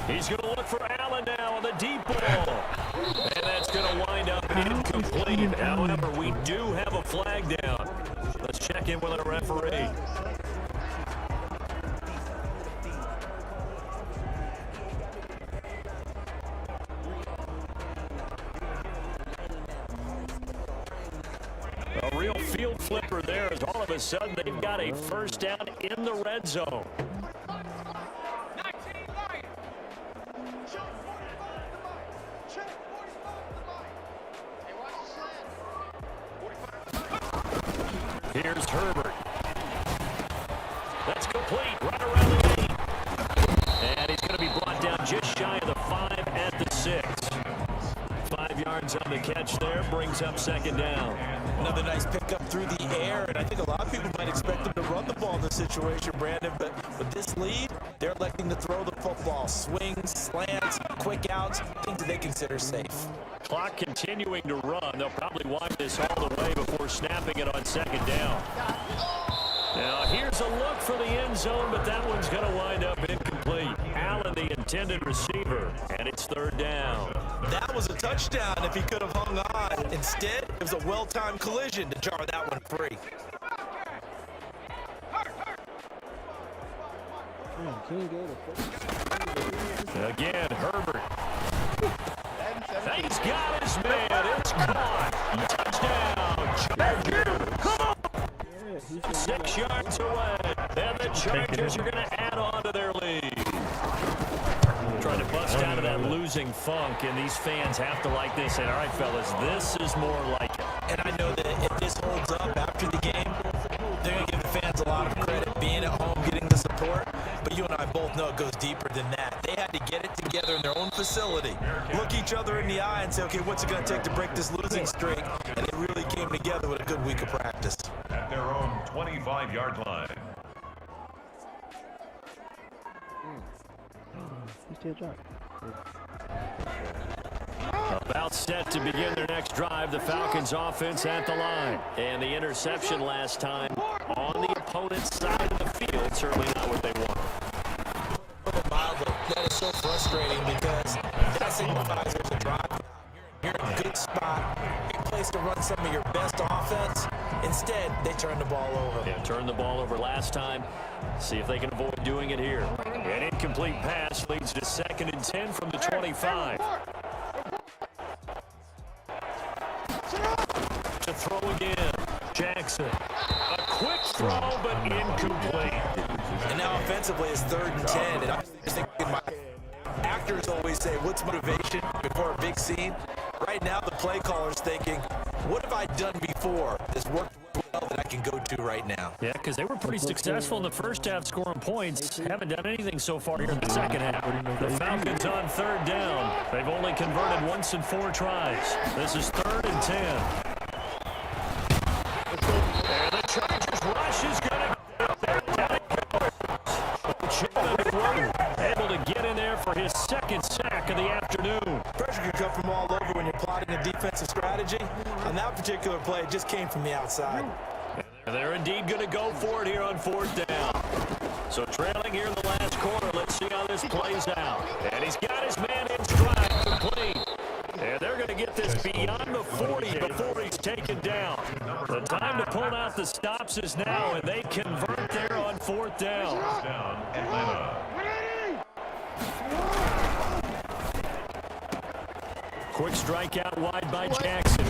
C: He's going to look for Allen now on the deep ball. And that's going to wind up incomplete. However, we do have a flag down. Let's check in with our referee. A real field flipper there as all of a sudden they've got a first down in the red zone. Here's Herbert. That's complete right around the 8. And he's going to be brought down just shy of the 5 at the 6. 5 yards on the catch there, brings up second down.
I: Another nice pickup through the air, and I think a lot of people might expect them to run the ball in this situation, Brandon, but with this lead, they're electing to throw the football. Swings, slants, quick outs, things that they consider safe.
C: Clock continuing to run. They'll probably wind this all the way before snapping it on second down. Now, here's a look for the end zone, but that one's going to wind up incomplete. Allen, the intended receiver, and it's third down.
I: That was a touchdown if he could have hung on. Instead, it was a well-timed collision to jar that one free.
C: Again, Herbert. He's got his man. It's caught. Touchdown. Chargers. Come on. 6 yards away. And the Chargers are going to add on to their lead. Trying to bust out of that losing funk, and these fans have to like this. And all right, fellas, this is more like it.
I: And I know that if this holds up after the game, they're going to give the fans a lot of credit being at home, getting the support. But you and I both know it goes deeper than that. They had to get it together in their own facility, look each other in the eye and say, okay, what's it going to take to break this losing streak? And they really came together with a good week of practice.
J: At their own 25-yard line.
C: About set to begin their next drive, the Falcons offense at the line. And the interception last time on the opponent's side of the field, certainly not what they want.
I: Mildly, that is so frustrating because that signifies there's a drive. You're in a good spot, good place to run some of your best offense. Instead, they turn the ball over.
C: Yeah, turned the ball over last time. See if they can avoid doing it here. An incomplete pass leads to 2nd and 10 from the 25. To throw again. Jackson. A quick throw, but incomplete.
I: And now offensively it's 3rd and 10. And I'm just thinking, my actors always say, what's motivation before a big scene? Right now the play caller's thinking, what have I done before that's worked well that I can go to right now?
C: Yeah, because they were pretty successful in the first half scoring points. Haven't done anything so far here in the second half. The Falcons on 3rd down. They've only converted once in 4 tries. This is 3rd and 10. And the Chargers rush is going to able to get in there for his 2nd sack of the afternoon.
I: Pressure can come from all over when you're plotting a defensive strategy. On that particular play, it just came from the outside.
C: And they're indeed going to go for it here on 4th down. So trailing here in the last quarter. Let's see how this plays out. And he's got his man in stride, complete. And they're going to get this beyond the 40 before he's taken down. The time to pull out the stops is now, and they convert there on 4th down. Quick strikeout wide by Jackson.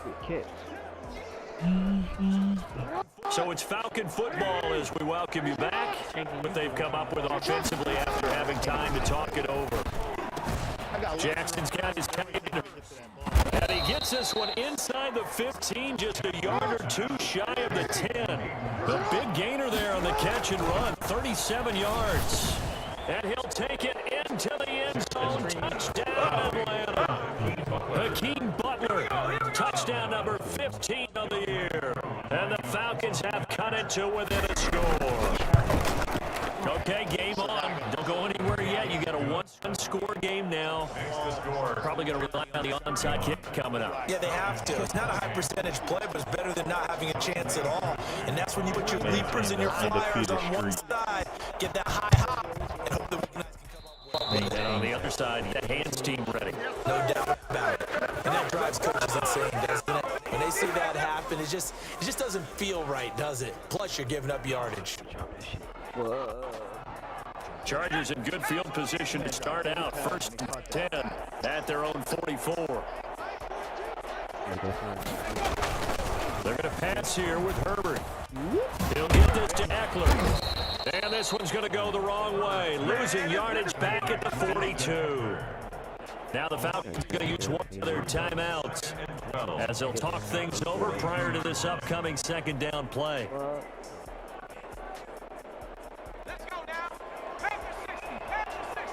E: Good catch.
C: So it's Falcon football as we welcome you back. What they've come up with offensively after having time to talk it over. Jackson's got his tight end. And he gets this one inside the 15, just a yard or two shy of the 10. The big gainer there on the catch and run, 37 yards. And he'll take it into the end zone. Touchdown, Atlanta. Hakeem Butler, touchdown number 15 of the year. And the Falcons have cut it to within a score. Okay, game on. Don't go anywhere yet. You got a one-score game now. Probably going to rely on the onside kick coming up.
I: Yeah, they have to. It's not a high-percentage play, but it's better than not having a chance at all. And that's when you put your leapers and your flyers on one side, get that high hop, and hope the winners can come up with it.
C: And on the other side, the hands team ready.
I: No doubt about it. And that drives coaches insane, doesn't it? When they see that happen, it just doesn't feel right, does it? Plus, you're giving up yardage.
C: Chargers in good field position to start out. 1st and 10 at their own 44. They're going to pass here with Herbert. He'll get this to Eckler. And this one's going to go the wrong way. Losing yardage back at the 42. Now the Falcons are going to use one of their timeouts as they'll talk things over prior to this upcoming 2nd down play.
G: Let's go now. Take the 60. Take the 60.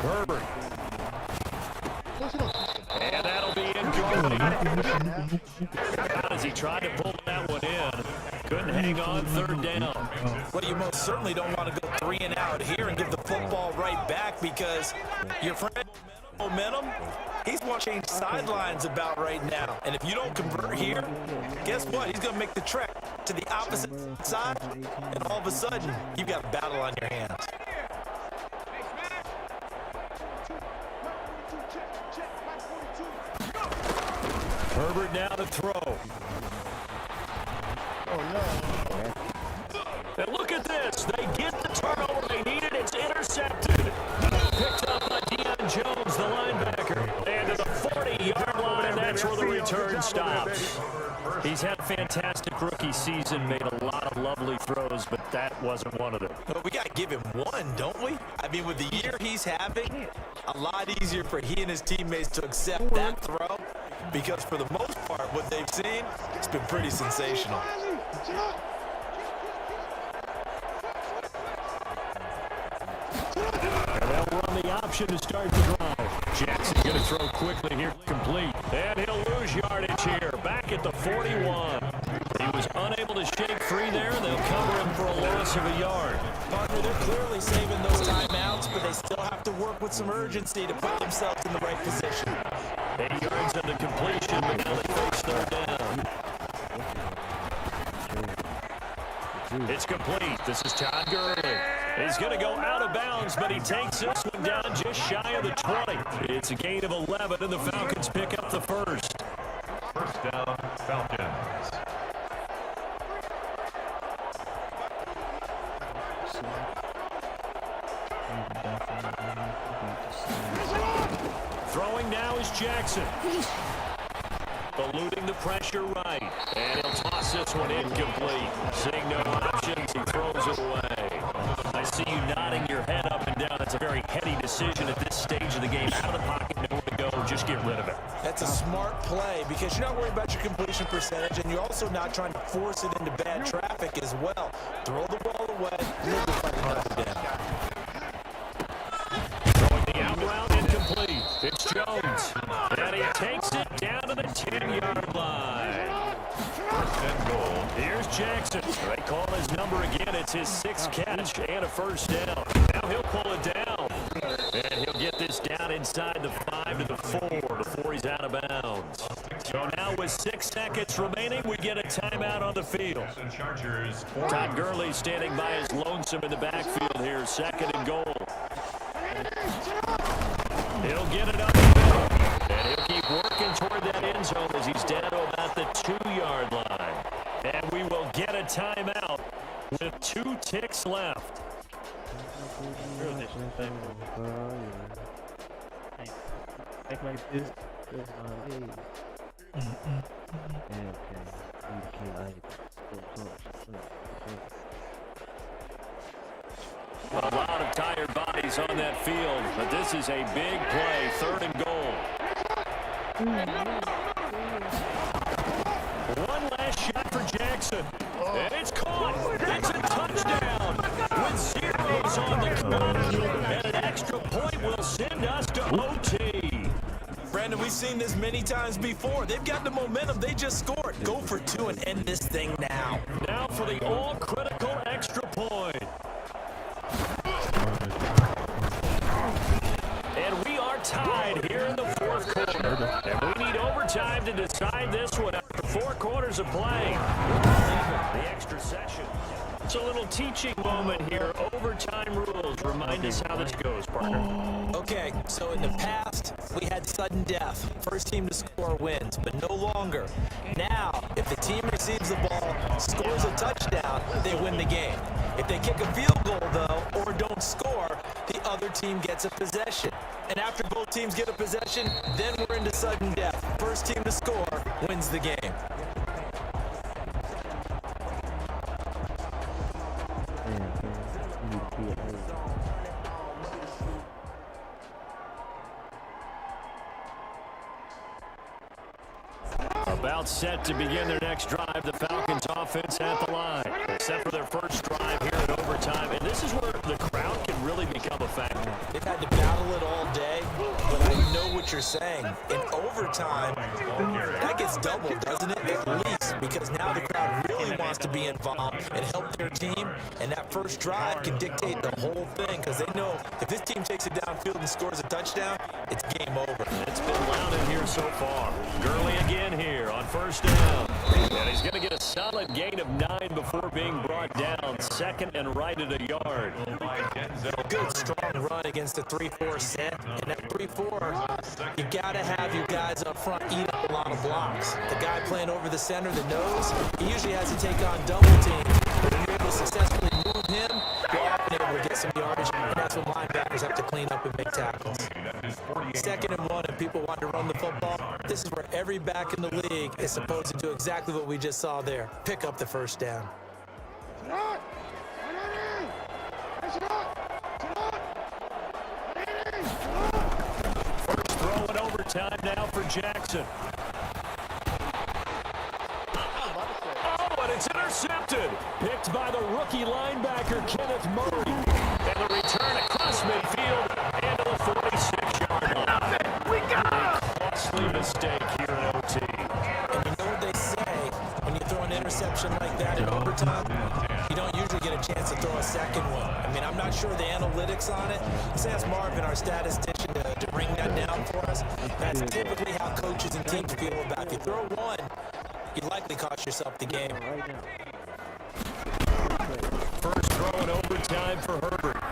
C: Herbert. And that'll be incomplete. As he tried to pull that one in. Couldn't hang on 3rd down.
I: Well, you most certainly don't want to go 3 and out here and give the football right back because your friend momentum, he's want to change sidelines about right now. And if you don't convert here, guess what? He's going to make the trek to the opposite side, and all of a sudden, you've got a battle on your hands.
C: Herbert now to throw. And look at this. They get the turnover they needed. It's intercepted. Picked up by Deion Jones, the linebacker. And to the 40-yard line, that's where the return stops. He's had a fantastic rookie season, made a lot of lovely throws, but that wasn't one of them.
I: Well, we got to give him one, don't we? I mean, with the year he's having, a lot easier for he and his teammates to accept that throw because for the most part, what they've seen, it's been pretty sensational.
C: And they'll run the option to start the drive. Jackson's going to throw quickly here, complete. And he'll lose yardage here, back at the 41. He was unable to shake free there, and they'll cover him for a loss of a yard.
I: Partner, they're clearly saving those timeouts, but they still have to work with some urgency to put themselves in the right position.
C: 8 yards into completion, but now they face 3rd down. It's complete. This is Todd Gurley. He's going to go out of bounds, but he takes this one down just shy of the 20. It's a gain of 11, and the Falcons pick up the first.
J: 1st down, Falcons.
C: Throwing now is Jackson. Eluding the pressure right. And he'll toss this one incomplete. Seeing no options, he throws it away. I see you nodding your head up and down. That's a very heady decision at this stage of the game. Out of the pocket, nowhere to go. Just get rid of it.
I: That's a smart play because you're not worried about your completion percentage, and you're also not trying to force it into bad traffic as well. Throw the ball away. Leave the fight another down.
C: Throwing the out route incomplete. It's Jones. And he takes it down to the 10-yard line. Jackson. They call his number again. It's his 6th catch and a first down. Now he'll pull it down. And he'll get this down inside the 5 to the 4 before he's out of bounds. So now with 6 seconds remaining, we get a timeout on the field. Todd Gurley standing by his lonesome in the backfield here. 2nd and goal. He'll get it up the middle. And he'll keep working toward that end zone as he's down to about the 2-yard line. And we will get a timeout with 2 ticks left.
A: Act like this.
C: A lot of tired bodies on that field, but this is a big play. 3rd and goal. One last shot for Jackson. And it's caught. It's a touchdown with zeros on the clock. And an extra point will send us to OT.
I: Brandon, we've seen this many times before. They've got the momentum. They just scored. Go for 2 and end this thing now.
C: Now for the all-critical extra point. And we are tied here in the 4th quarter. And we need overtime to decide this one after 4 quarters of play. The extra session. It's a little teaching moment here. Overtime rules. Remind us how this goes, Parker.
I: Okay, so in the past, we had sudden death. First team to score wins, but no longer. Now, if the team receives the ball, scores a touchdown, they win the game. If they kick a field goal, though, or don't score, the other team gets a possession. And after both teams get a possession, then we're into sudden death. First team to score wins the game.
C: About set to begin their next drive. The Falcons offense at the line. Except for their first drive here in overtime. And this is where the crowd can really become a factor.
I: They've had to battle it all day, but I know what you're saying. In overtime, that gets doubled, doesn't it? At least, because now the crowd really wants to be involved and help their team. And that first drive can dictate the whole thing because they know if this team takes it downfield and scores a touchdown, it's game over.
C: It's been loud in here so far. Gurley again here on first down. And he's going to get a solid gain of 9 before being brought down. 2nd and right at a yard.
I: Good strong run against a 3-4 set. And that 3-4, you got to have you guys up front eat up a lot of blocks. The guy playing over the center, the nose, he usually has to take on double teams. But when you're able to successfully move him, you're often able to get some yardage. And that's when linebackers have to clean up and make tackles. 2nd and 1, and people want to run the football. This is where every back in the league is supposed to do exactly what we just saw there. Pick up the first down.
C: First throw in overtime now for Jackson. Oh, and it's intercepted. Picked by the rookie linebacker, Kenneth Murray. And the return across midfield and to the 46-yard line. We got him! Costly mistake here in OT.
I: And you know what they say, when you throw an interception like that in overtime, you don't usually get a chance to throw a second one. I mean, I'm not sure the analytics on it. Let's ask Marvin, our statistician, to bring that down for us. That's typically how coaches and teams feel about it. If you throw one, you likely cost yourself the game.
C: First throw in overtime for Herbert.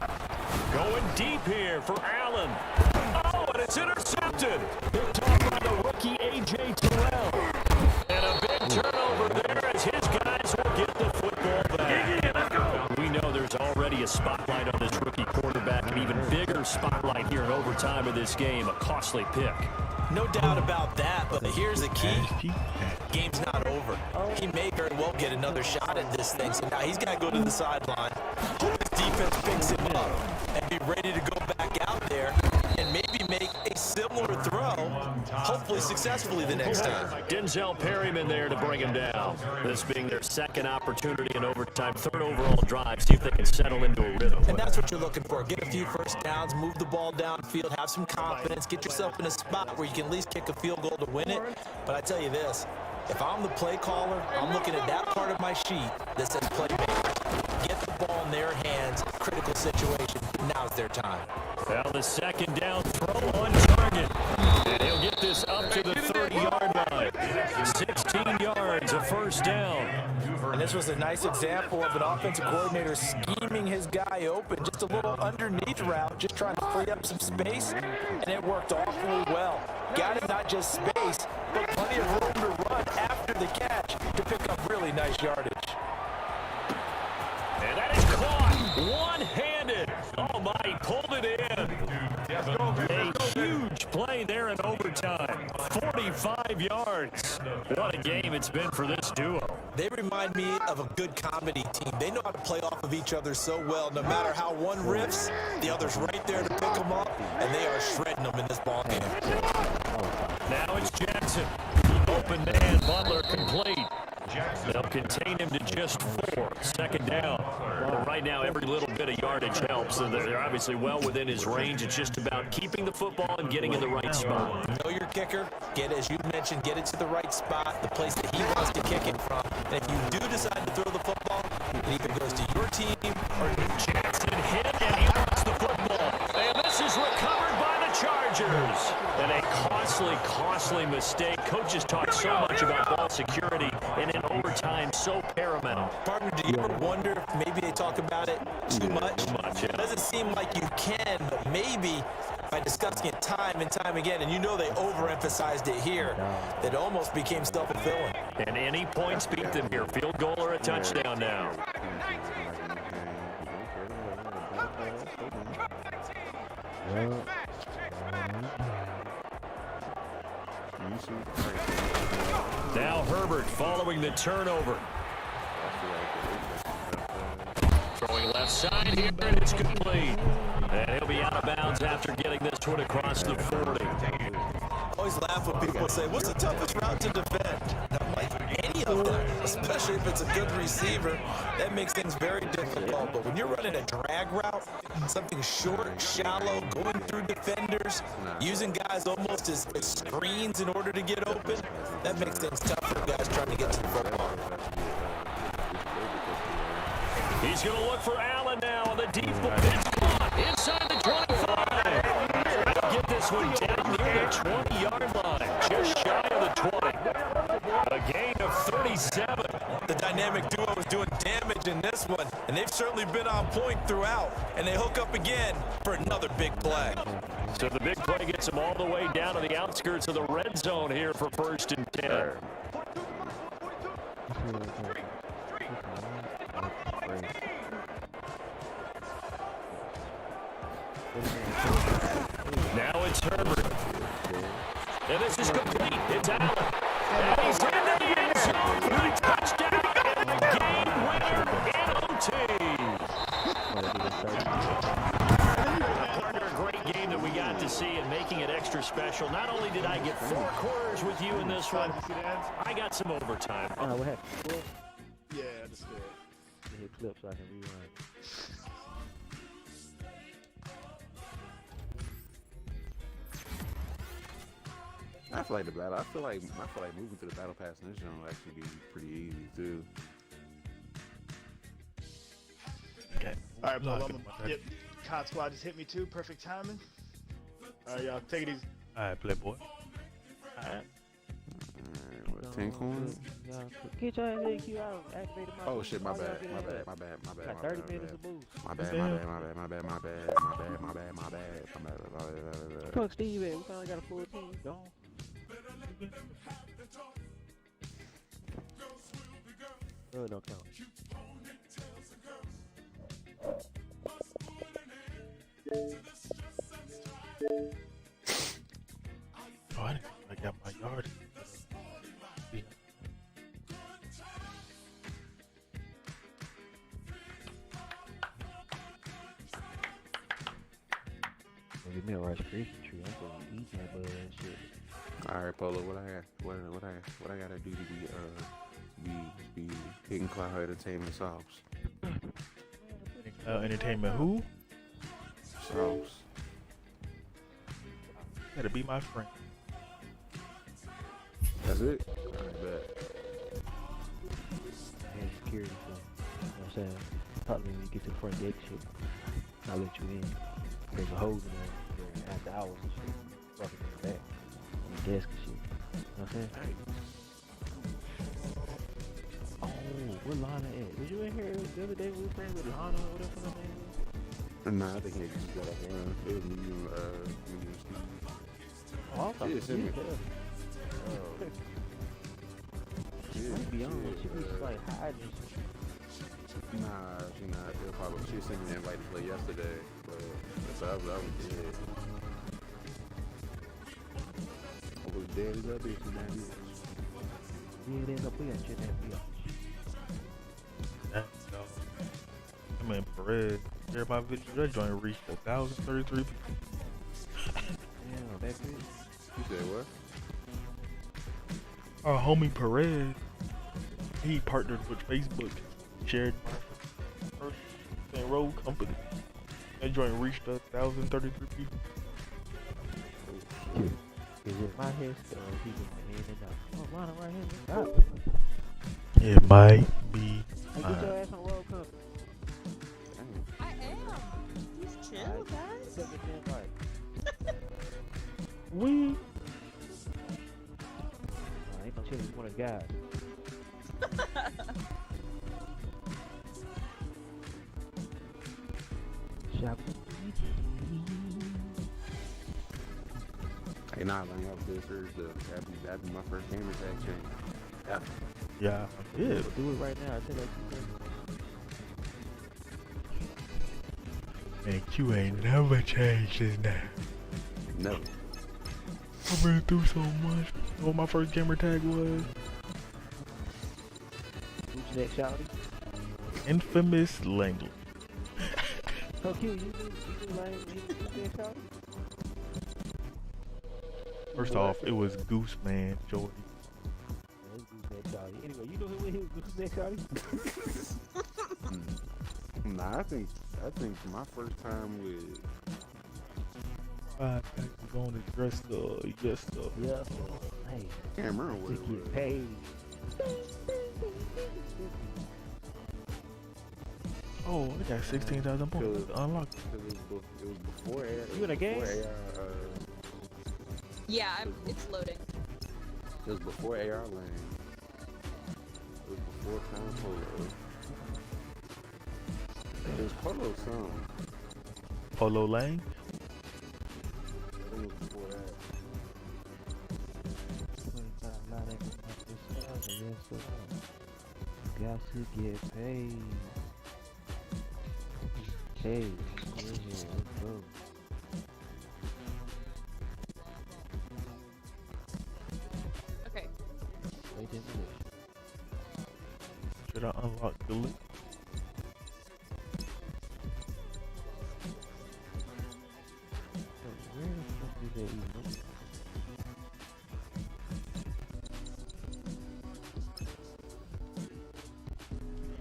C: Going deep here for Allen. Oh, and it's intercepted. Picked off by the rookie A.J. Terrell. And a big turnover there as his guys will get the football back. We know there's already a spotlight on this rookie quarterback, an even bigger spotlight here in overtime of this game. A costly pick.
I: No doubt about that, but here's the key. Game's not over. He may very well get another shot at this thing, so now he's got to go to the sideline. Hope his defense picks him up and be ready to go back out there and maybe make a similar throw, hopefully successfully the next time.
C: Denzel Perryman there to bring him down. This being their 2nd opportunity in overtime, 3rd overall drive. See if they can settle into a rhythm.
I: And that's what you're looking for. Get a few first downs, move the ball downfield, have some confidence, get yourself in a spot where you can at least kick a field goal to win it. But I tell you this, If I'm the play caller, I'm looking at that part of my sheet that says playmakers. Get the ball in their hands, critical situation. Now's their time.
C: Well, the second down throw on target. And he'll get this up to the 30-yard line. 16 yards, a first down.
I: And this was a nice example of an offensive coordinator scheming his guy open. Just a little underneath route, just trying to free up some space. And it worked awfully well. Got him not just space, but plenty of room to run after the catch to pick up really nice yardage.
C: And that is caught one-handed. Oh, my, he pulled it in. A huge play there in overtime. 45 yards. What a game it's been for this duo.
I: They remind me of a good comedy team. They know how to play off of each other so well. No matter how one riffs, the other's right there to pick them up, and they are shredding them in this ball game.
C: Now it's Jackson. Open man, Butler complete. They'll contain him to just 4. Second down. Well, right now, every little bit of yardage helps. So they're obviously well within his range. It's just about keeping the football and getting in the right spot.
I: Know your kicker. Get, as you mentioned, get it to the right spot, the place that he wants to kick it from. And if you do decide to throw the football, it either goes to your team or
C: Jackson hit, and he wants the football. And this is recovered by the Chargers. And a costly mistake. Coaches talk so much about ball security, and in overtime, so paramount.
I: Partner, do you ever wonder if maybe they talk about it too much?
C: Yeah.
I: It doesn't seem like you can, but maybe by discussing it time and time again, and you know they overemphasized it here, that almost became self-fulfilling.
C: And any points beat them here. Field goal or a touchdown now. Now Herbert following the turnover. Throwing left side here, and it's complete. And he'll be out of bounds after getting this one across the 40.
I: Always laugh when people say, what's the toughest route to defend? Not like any of them, especially if it's a good receiver. That makes things very difficult. But when you're running a drag route, something short, shallow, going through defenders, using guys almost as screens in order to get open, that makes things tough for guys trying to get to the football.
C: He's going to look for Allen now on the deep ball. It's caught inside the 25. Get this one down near the 20-yard line, just shy of the 20. A gain of 37.
I: The dynamic duo is doing damage in this one, and they've certainly been on point throughout, and they hook up again for another big play.
C: So the big play gets them all the way down to the outskirts of the red zone here for 1st and 10. Now it's Herbert. And this is complete. It's Allen. And he's into the end zone for a touchdown and a game winner in OT. Partner, a great game that we got to see and making it extra special. Not only did I get 4 quarters with you in this one, I got some overtime.
K: What happened?
F: Yeah, I understood.
K: Hit flip so I can rerun.
L: I feel like moving to the battle pass in this zone will actually be pretty easy too.
B: Okay.
F: All right, bro. Yep. Cod Squad just hit me too. Perfect timing. All right, y'all. Take it easy.
B: All right, Playboy.
L: All right, what, 10 coins?
K: Get your ass in queue out. Activated my
L: Oh shit, my bad.
K: Got 30 minutes of boost.
L: My bad.
K: Fuck Steve, we finally got a full team. Gone. No, don't count.
B: Oh, I got my yard. Yeah.
K: Give me a Rice Krispie treat. I'm gonna eat that bud and shit.
L: All right, Polo. What I gotta do to be hitting Cloud Entertainment sauce?
B: Entertainment who?
L: Sauce.
B: Gotta be my friend.
L: That's it. All right, bet.
K: security, so, you know what I'm saying? Probably when you get to the front gate and shit, I'll let you in. There's a hose in there during after hours and shit. Fucking in the back. On the desk and shit. You know what I'm saying? Oh, where Lana at? Was you in here the other day we were playing with Lana or whatever her name was?
L: Nah, I think he just got off the run. It was me and Steve.
K: Oh, I thought
L: Yeah,
K: it was
L: send me.
K: She might be on. She be like hiding.
L: Nah, she not. She sent me an invite to play yesterday, but I was dead. I was dead as that bitch, man.
K: Yeah, they end up playing shit that be
B: I mean, Perez, share my video. That joint reached 1,033 people.
K: Damn, that bitch.
L: You said what?
B: Our homie Perez, he partnered with Facebook, shared my first Hce Rogue company. That joint reached 1,033 people.
K: Is it my head or he in and out? Oh, Lana right here. Stop.
B: It might be.
K: Hey, get your ass on roll company.
M: I am. Just chill, guys.
B: We.
K: Ain't no chill. You want a guy. Shop.
L: Hey, nah, man, I was dead serious though. That'd be my first gamer tag change.
B: Yeah, I did.
K: Do it right now. I said that you
B: Man, Q ain't never changed his name.
L: No.
B: I've been through so much. You know what my first gamer tag was?
K: Who's next, shouty?
B: Infamous Langley.
K: So cute. You do like who's next, shouty?
B: First off, it was Goose Man, Jordy.
K: Anyway, you know who it is? Who's next, shouty?
L: Nah, I think my first time with
B: 5 taxes on the dress store, yes sir.
K: Yeah. Hey.
L: Can't remember what it was.
K: Paid.
B: Oh, I got 16,000 points unlocked.
L: It was before AR.
K: You in a game?
M: Yeah, it's loading.
L: It was before AR Lane. It was before Time Polo. It was Polo song.
B: Polo Lane?
L: It was before that.
K: Got to get paid. Hey, let's go.
M: Okay.
K: Wait a minute.
B: Should I unlock the list?
K: Where the fuck is that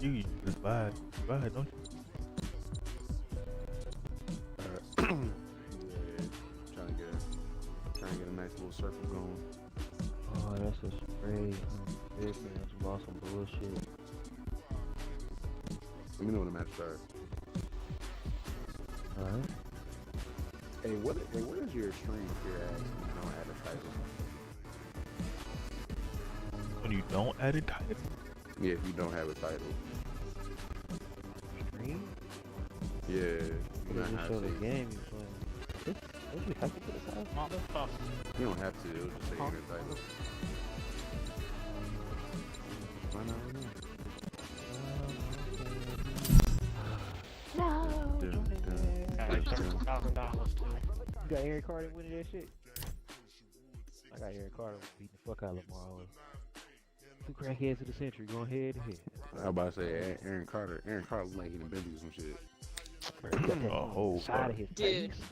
K: even?
B: You just buy it, don't you?
L: Yeah, trying to get a nice little circle going.
K: Oh, that's a spray. Big man, some awesome bullshit.
L: Let me know when the match starts.
K: Alright.
L: Hey, what is your stream if you're asking you don't add a title?
B: When you don't add a title?
L: Yeah, if you don't have a title.
K: Stream?
L: Yeah, you
K: You
L: don't
K: just
L: have
K: show the
L: to.
K: game you playing. Don't you have to put a title?
L: You don't have to. It'll just say enter title. Why not?
K: No.
A: $1,000 too.
K: You got Aaron Carter winning that shit? I got Aaron Carter beating the fuck out of Lamar. Two crackheads of the century going head to head.
L: I was about to say Aaron Carter. Aaron Carter looked like he done been through some shit.
K: A whole side of his
M: Dude.
K: face.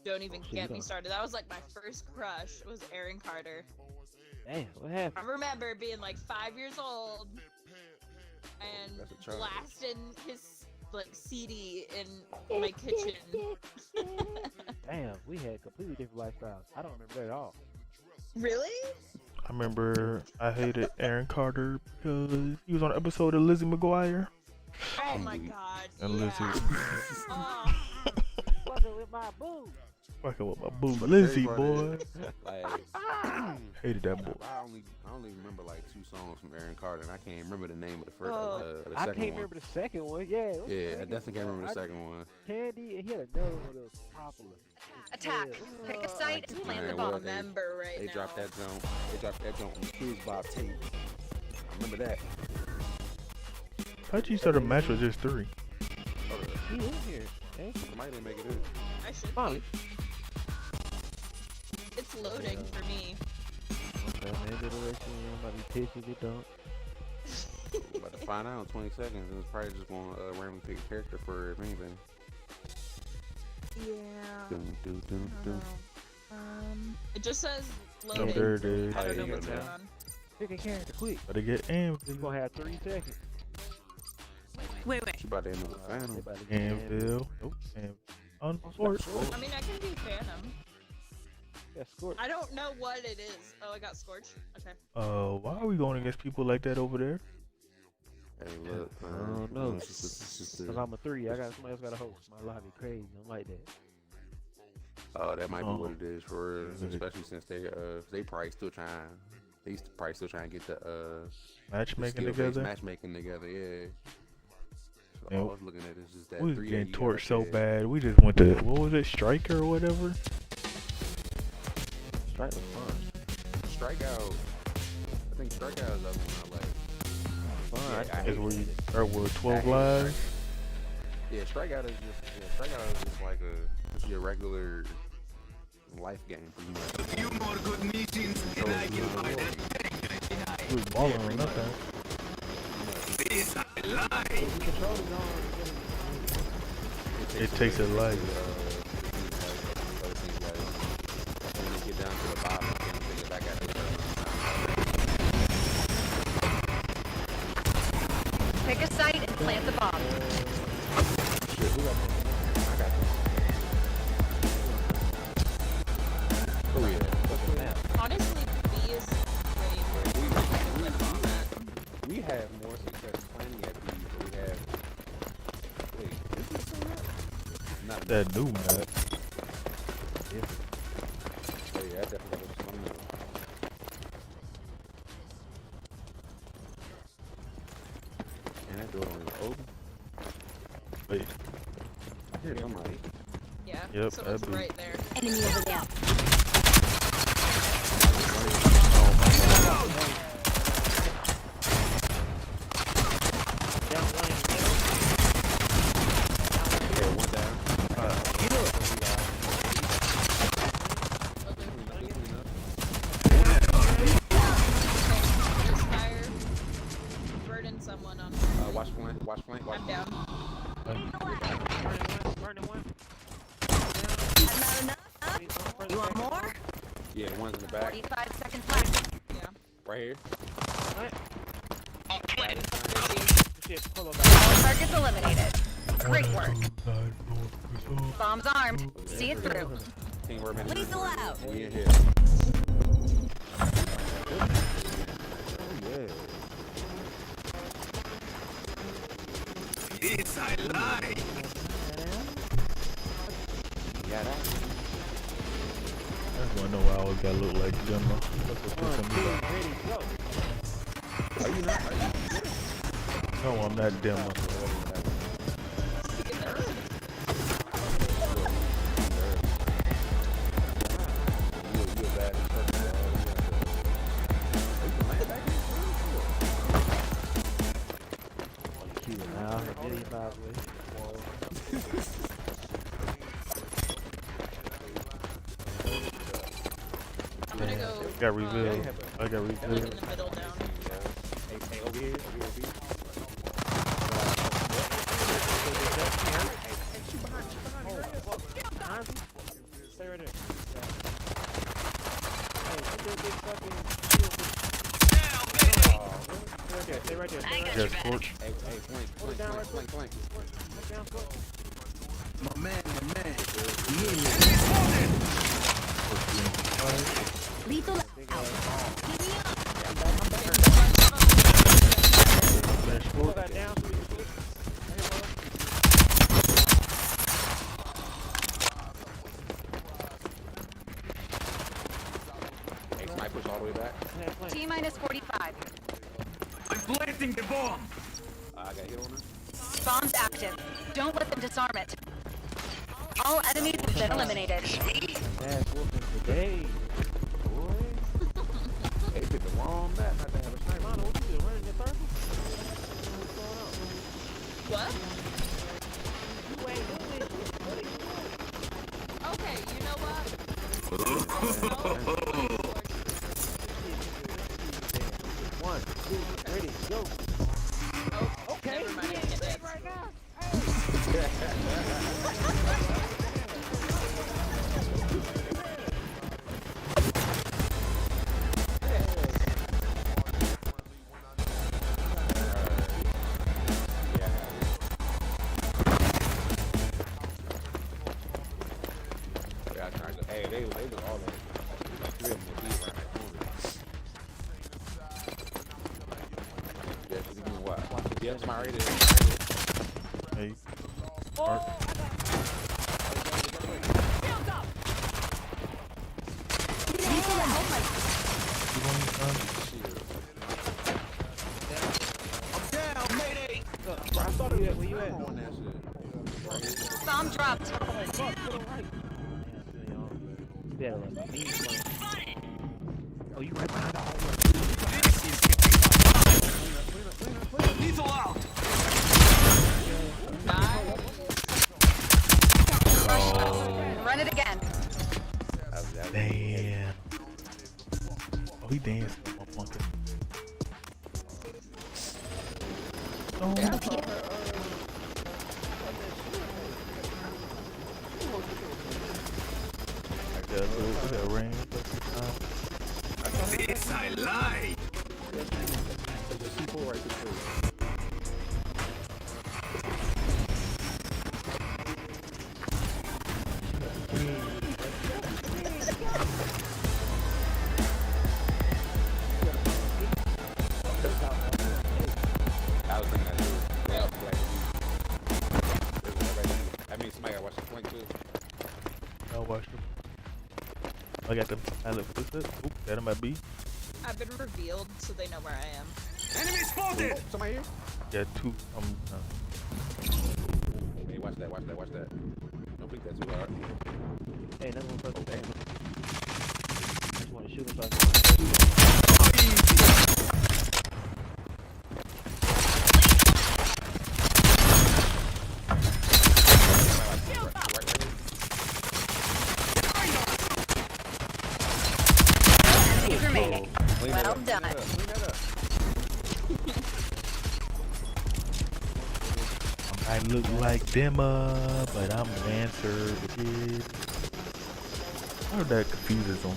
M: Don't even get me started. That was like my first crush was Aaron Carter.
K: Damn, what happened?
M: I remember being like 5 years old and
L: That's a child.
M: blasting his like CD in my kitchen.
K: Damn, we had completely different lifestyles. I don't remember that at all.
M: Really?
B: I remember I hated Aaron Carter because he was on an episode of Lizzie McGuire.
M: Oh my god.
B: And
M: Yeah.
B: Lizzie.
K: Fucking with my boo.
B: Fucking with my boo, Lizzie, boy.
L: Like,
B: Hated that boy.
L: I only remember like 2 songs from Aaron Carter, and I can't remember the name of the first, the
K: I
L: second
K: can't
L: one.
K: remember the second one. Yeah.
L: Yeah, I definitely can't remember the second one.
K: Candy, and he had another one that was popular.
M: Attack. Pick a site and plant the bomb. Remember right
L: They
M: now.
L: dropped that jump. They dropped that jump on Kids Bob tape. I remember that.
B: How'd you start a match with just 3?
K: He in here. Hey?
L: Somebody didn't make it in.
M: I should.
K: Finally.
M: It's loading for me.
K: Okay, maybe the rest of you might be pissed if it don't.
L: We're about to find out in 20 seconds, and it's probably just going to randomly pick a character for if anything.
M: Yeah.
L: Dun, dun, dun, dun.
M: It just says
B: No,
M: loading.
B: there it is.
M: I don't know what's going on.
K: Pick a character quick.
B: Better get in.
K: You're gonna have 3 seconds.
M: Wait.
L: She about to end up with Phantom.
B: Anvil. Nope. Unfortunately.
M: I mean, I can do Phantom.
K: Yeah, Scorch.
M: I don't know what it is. Oh, I got Scorch. Okay.
B: Why are we going against people like that over there?
L: Hey, look.
K: I don't know.
L: It's just
K: Cause I'm a 3. I got somebody else got a host. My lobby crazy. I'm like that.
L: Oh, that might be what it is for real. Especially since they probably still trying. They probably still trying to get the
B: Matchmaking
L: skill-based
B: together?
L: Matchmaking together, yeah. So
B: Yeah,
L: all I was looking at is just that
B: we was
L: 3
B: getting
L: that you
B: torched so
L: got
B: bad. We just went to, what was it, Striker or whatever?
K: Strike was fun.
L: Strikeout. I think Strikeout is the other one I like.
K: Fun.
L: Yeah, I
B: Is
L: hate
B: where you
L: it.
B: start with
L: I
B: 12
L: hate
B: lives?
L: Yeah, Strikeout is just like just your regular life game pretty much. A few more good meetings and I can find it.
B: We was balling on nothing.
L: This I like.
B: It takes a life.
L: Get down to the bottom and think if I got it.
N: Pick a site and plant the bomb.
L: Shit, who got this? I got this. Oh yeah.
M: Honestly, B is way more
L: We have more success planning at B than we have. Wait, is this so much? Not
B: That new map.
L: yeah. Oh yeah, I definitely got some new. And that door only open.
B: Wait.
L: Here, somebody.
M: Yeah.
B: Yep,
M: Someone's
B: that'd be-
M: right there.
N: Enemy over there.
L: Yeah, one down.
M: There's fire. Burden someone on.
L: Watch flank, watch flank, watch
M: I'm
L: flank.
M: down.
N: Not enough? You want more?
L: Yeah, the one's in the back.
N: 45 seconds left.
M: Yeah.
L: Right here.
N: All targets eliminated. Great work. Bomb's armed. See it through.
L: Teamwork man.
N: Lethal out.
L: We in here.
C: This I like.
L: Yeah, that.
B: I just wanna know why I always gotta look like Gemma. That's what pissing me off.
L: Are you not?
B: No, I'm not Gemma.
L: You're bad in person.
M: I'm gonna go.
B: Got revealed. I got
M: Like in
B: revealed.
M: the middle down.
L: Hey, over here, B.
K: Stay right there. Stay right there.
B: Got scorched.
L: Hey, flank.
C: My man.
N: Lethal out. Give me
L: the way back.
N: T-minus 45.
C: I'm planting the bomb.
L: I got hit on her.
N: Bomb's active. Don't let them disarm it. All enemies have been eliminated.
K: Bad whooping today. Boy.
L: They picked the wrong map not to have a sniper.
K: Mono, what you doing? Running your circle? What's going on?
M: What?
K: You ain't doing it. What are you doing?
M: Okay, you know what?
K: One, two, ready, go.
M: Oh, okay. Never mind. I can't dance.
K: Right now.
L: Hey, they was all there. Like 3 of them were deep around that corner. Yeah, she's doing what? Yeah, somebody right there.
B: Hey.
K: I thought of it. Where you at?
N: Bomb dropped.
K: Oh, you right behind the hallway.
C: Lethal out.
N: Run it again.
B: Damn. Oh, he danced. Motherfucker. Oh. Look at that rain.
C: This I like.
L: I was thinking that too. I mean, somebody gotta watch the point too.
B: I'll watch them. I got the pilot footstep. Oop, that might be.
M: I've been revealed, so they know where I am.
C: Enemy spotted.
L: Somebody here?
B: Yeah, 2.
L: Hey, watch that. Don't think that's too hard.
K: Hey, that's one person. I just want to shoot him.
N: Remaining. Well done.
B: I look like them, but I'm answered. I heard that confuses them.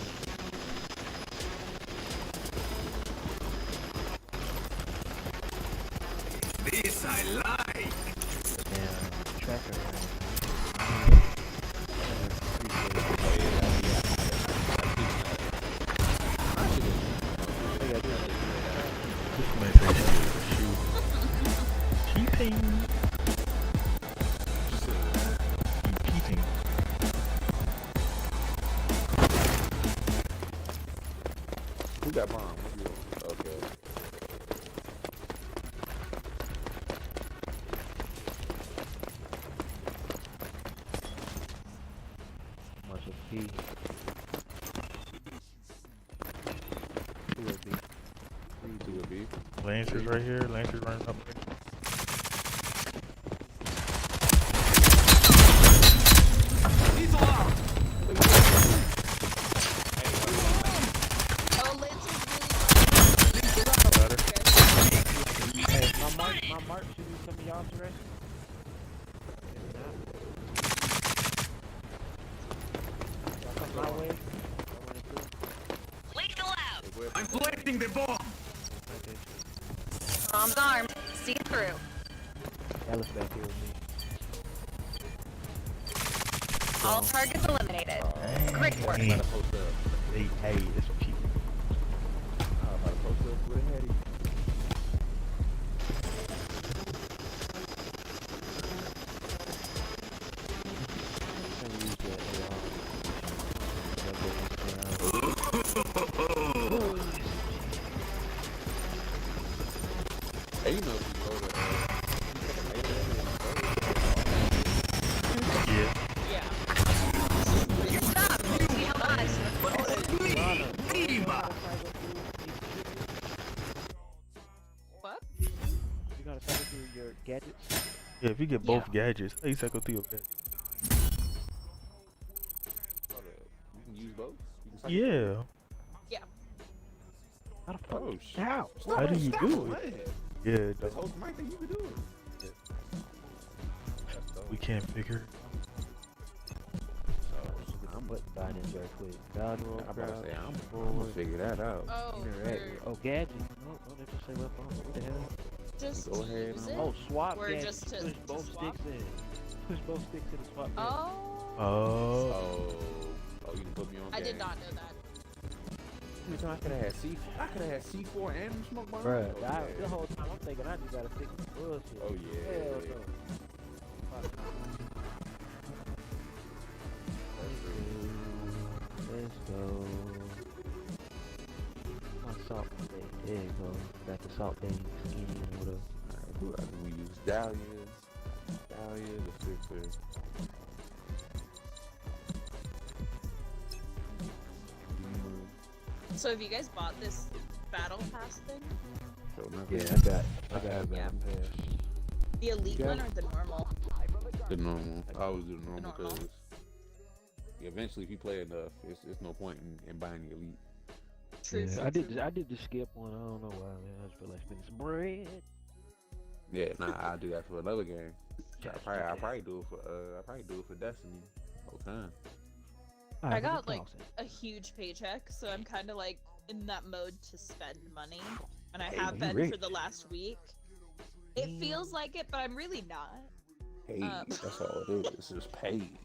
C: This I like.
K: Damn, tracker.
B: Cheating.
L: Who got bomb? Okay.
K: Marshall P. Who would be?
L: Who would be?
B: Lancers right here. Lancers running up.
C: Lethal out.
K: Hey, my mark should be some of y'all today. Y'all come my way.
N: Lethal out.
C: I'm planting the bomb.
N: Bomb's armed. See it through.
K: Alice back here with me.
N: All targets eliminated. Great work.
B: Hey, it's cheap.
L: I'm about to post up with a heady.
B: Yeah, if you get both gadgets, how you cycle through your gadget?
L: You can use both? You can cycle
B: Yeah.
L: through?
M: Yeah.
K: How the fuck?
L: Oh, shit.
K: How?
B: How do you do it? Yeah,
L: This whole might think you can do it.
B: we can't figure.
K: I'm button buying it very quick. God roll,
L: I'm about to say, I'm
K: forward,
L: gonna figure that out.
M: Oh,
K: interact. Oh, gadget. No, don't let you say left on. What the hell?
M: just
L: Go ahead
M: use
L: and-
M: it.
K: Oh, swap
M: Or
K: gadget.
M: just to
K: Push both
M: swap?
K: sticks in. Push both sticks in the swap gadget.
M: Oh.
B: Oh.
L: Oh, you can put me on
M: I did
L: game.
M: not know that.
L: I could have had C4 and smoke bomb.
K: Bruh, the whole time I'm thinking I just gotta stick with bullshit.
L: Oh yeah.
K: Hell no. Let's go. My salt thing. There you go. Got the salt thing skinny and whatever.
L: Alright, who else do we use? Dahlia, the fixer.
M: So have you guys bought this battle pass thing?
K: Yeah, I got it.
M: Yeah. The elite one or the normal?
L: The normal. I always do the normal because eventually, if you play enough, it's no point in buying the elite.
M: True.
K: Yeah, I did the skip one. I don't know why, man. I just feel like spending some bread.
L: Yeah, nah, I'll do that for another game. I'll probably do it for Destiny whole time.
M: I got like a huge paycheck, so I'm kind of like in that mode to spend money, and I have been for the last week. It feels like it, but I'm really not.
L: Hey, that's all it is. It's just paid.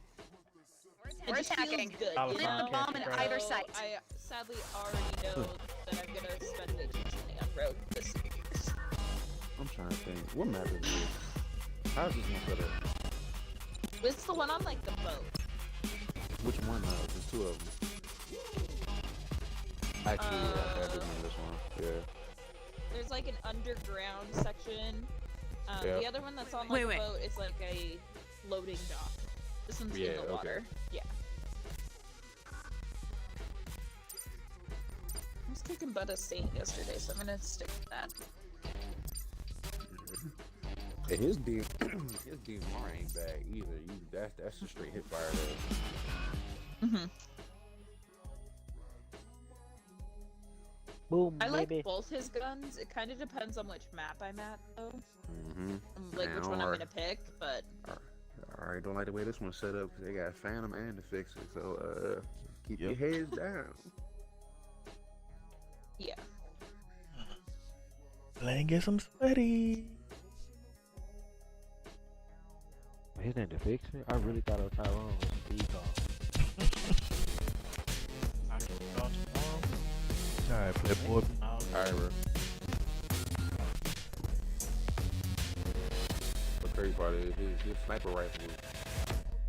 N: We're
M: It just feels
N: attacking.
M: good.
N: Plant the bomb in either
M: So
N: site.
M: I sadly already know that I'm gonna spend way too much money on Rogue this year.
L: I'm trying to think. What map is this? How's this one set up?
M: It's the one on like the boat.
L: Which one? There's two of them. Actually, I do remember this one. Yeah.
M: There's like an underground section.
L: Yep.
M: The other one that's on like the boat is like a loading dock. This one's in the water. Yeah. I was kicking butt at Saint yesterday, so I'm gonna stick with that.
L: Yeah, his DMR ain't bad either. That's a straight hip fire though.
K: Boom,
M: I like
K: baby.
M: both his guns. It kind of depends on which map I'm at, though. Like
L: Man,
M: which one I'm gonna pick, but.
L: Alright, don't like the way this one's set up because they got Phantom and the Fixer, so keep your heads down.
M: Yeah.
B: Let's get some sweaty.
K: His name the fixer? I really thought it was Tyrone with the call.
B: Alright, Playboy.
L: Alright, bro. The crazy part is his sniper rifle.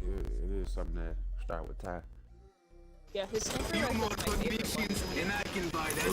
L: It is something that start with Ty.
M: Yeah, his sniper rifle is my favorite one.
G: And I can buy that.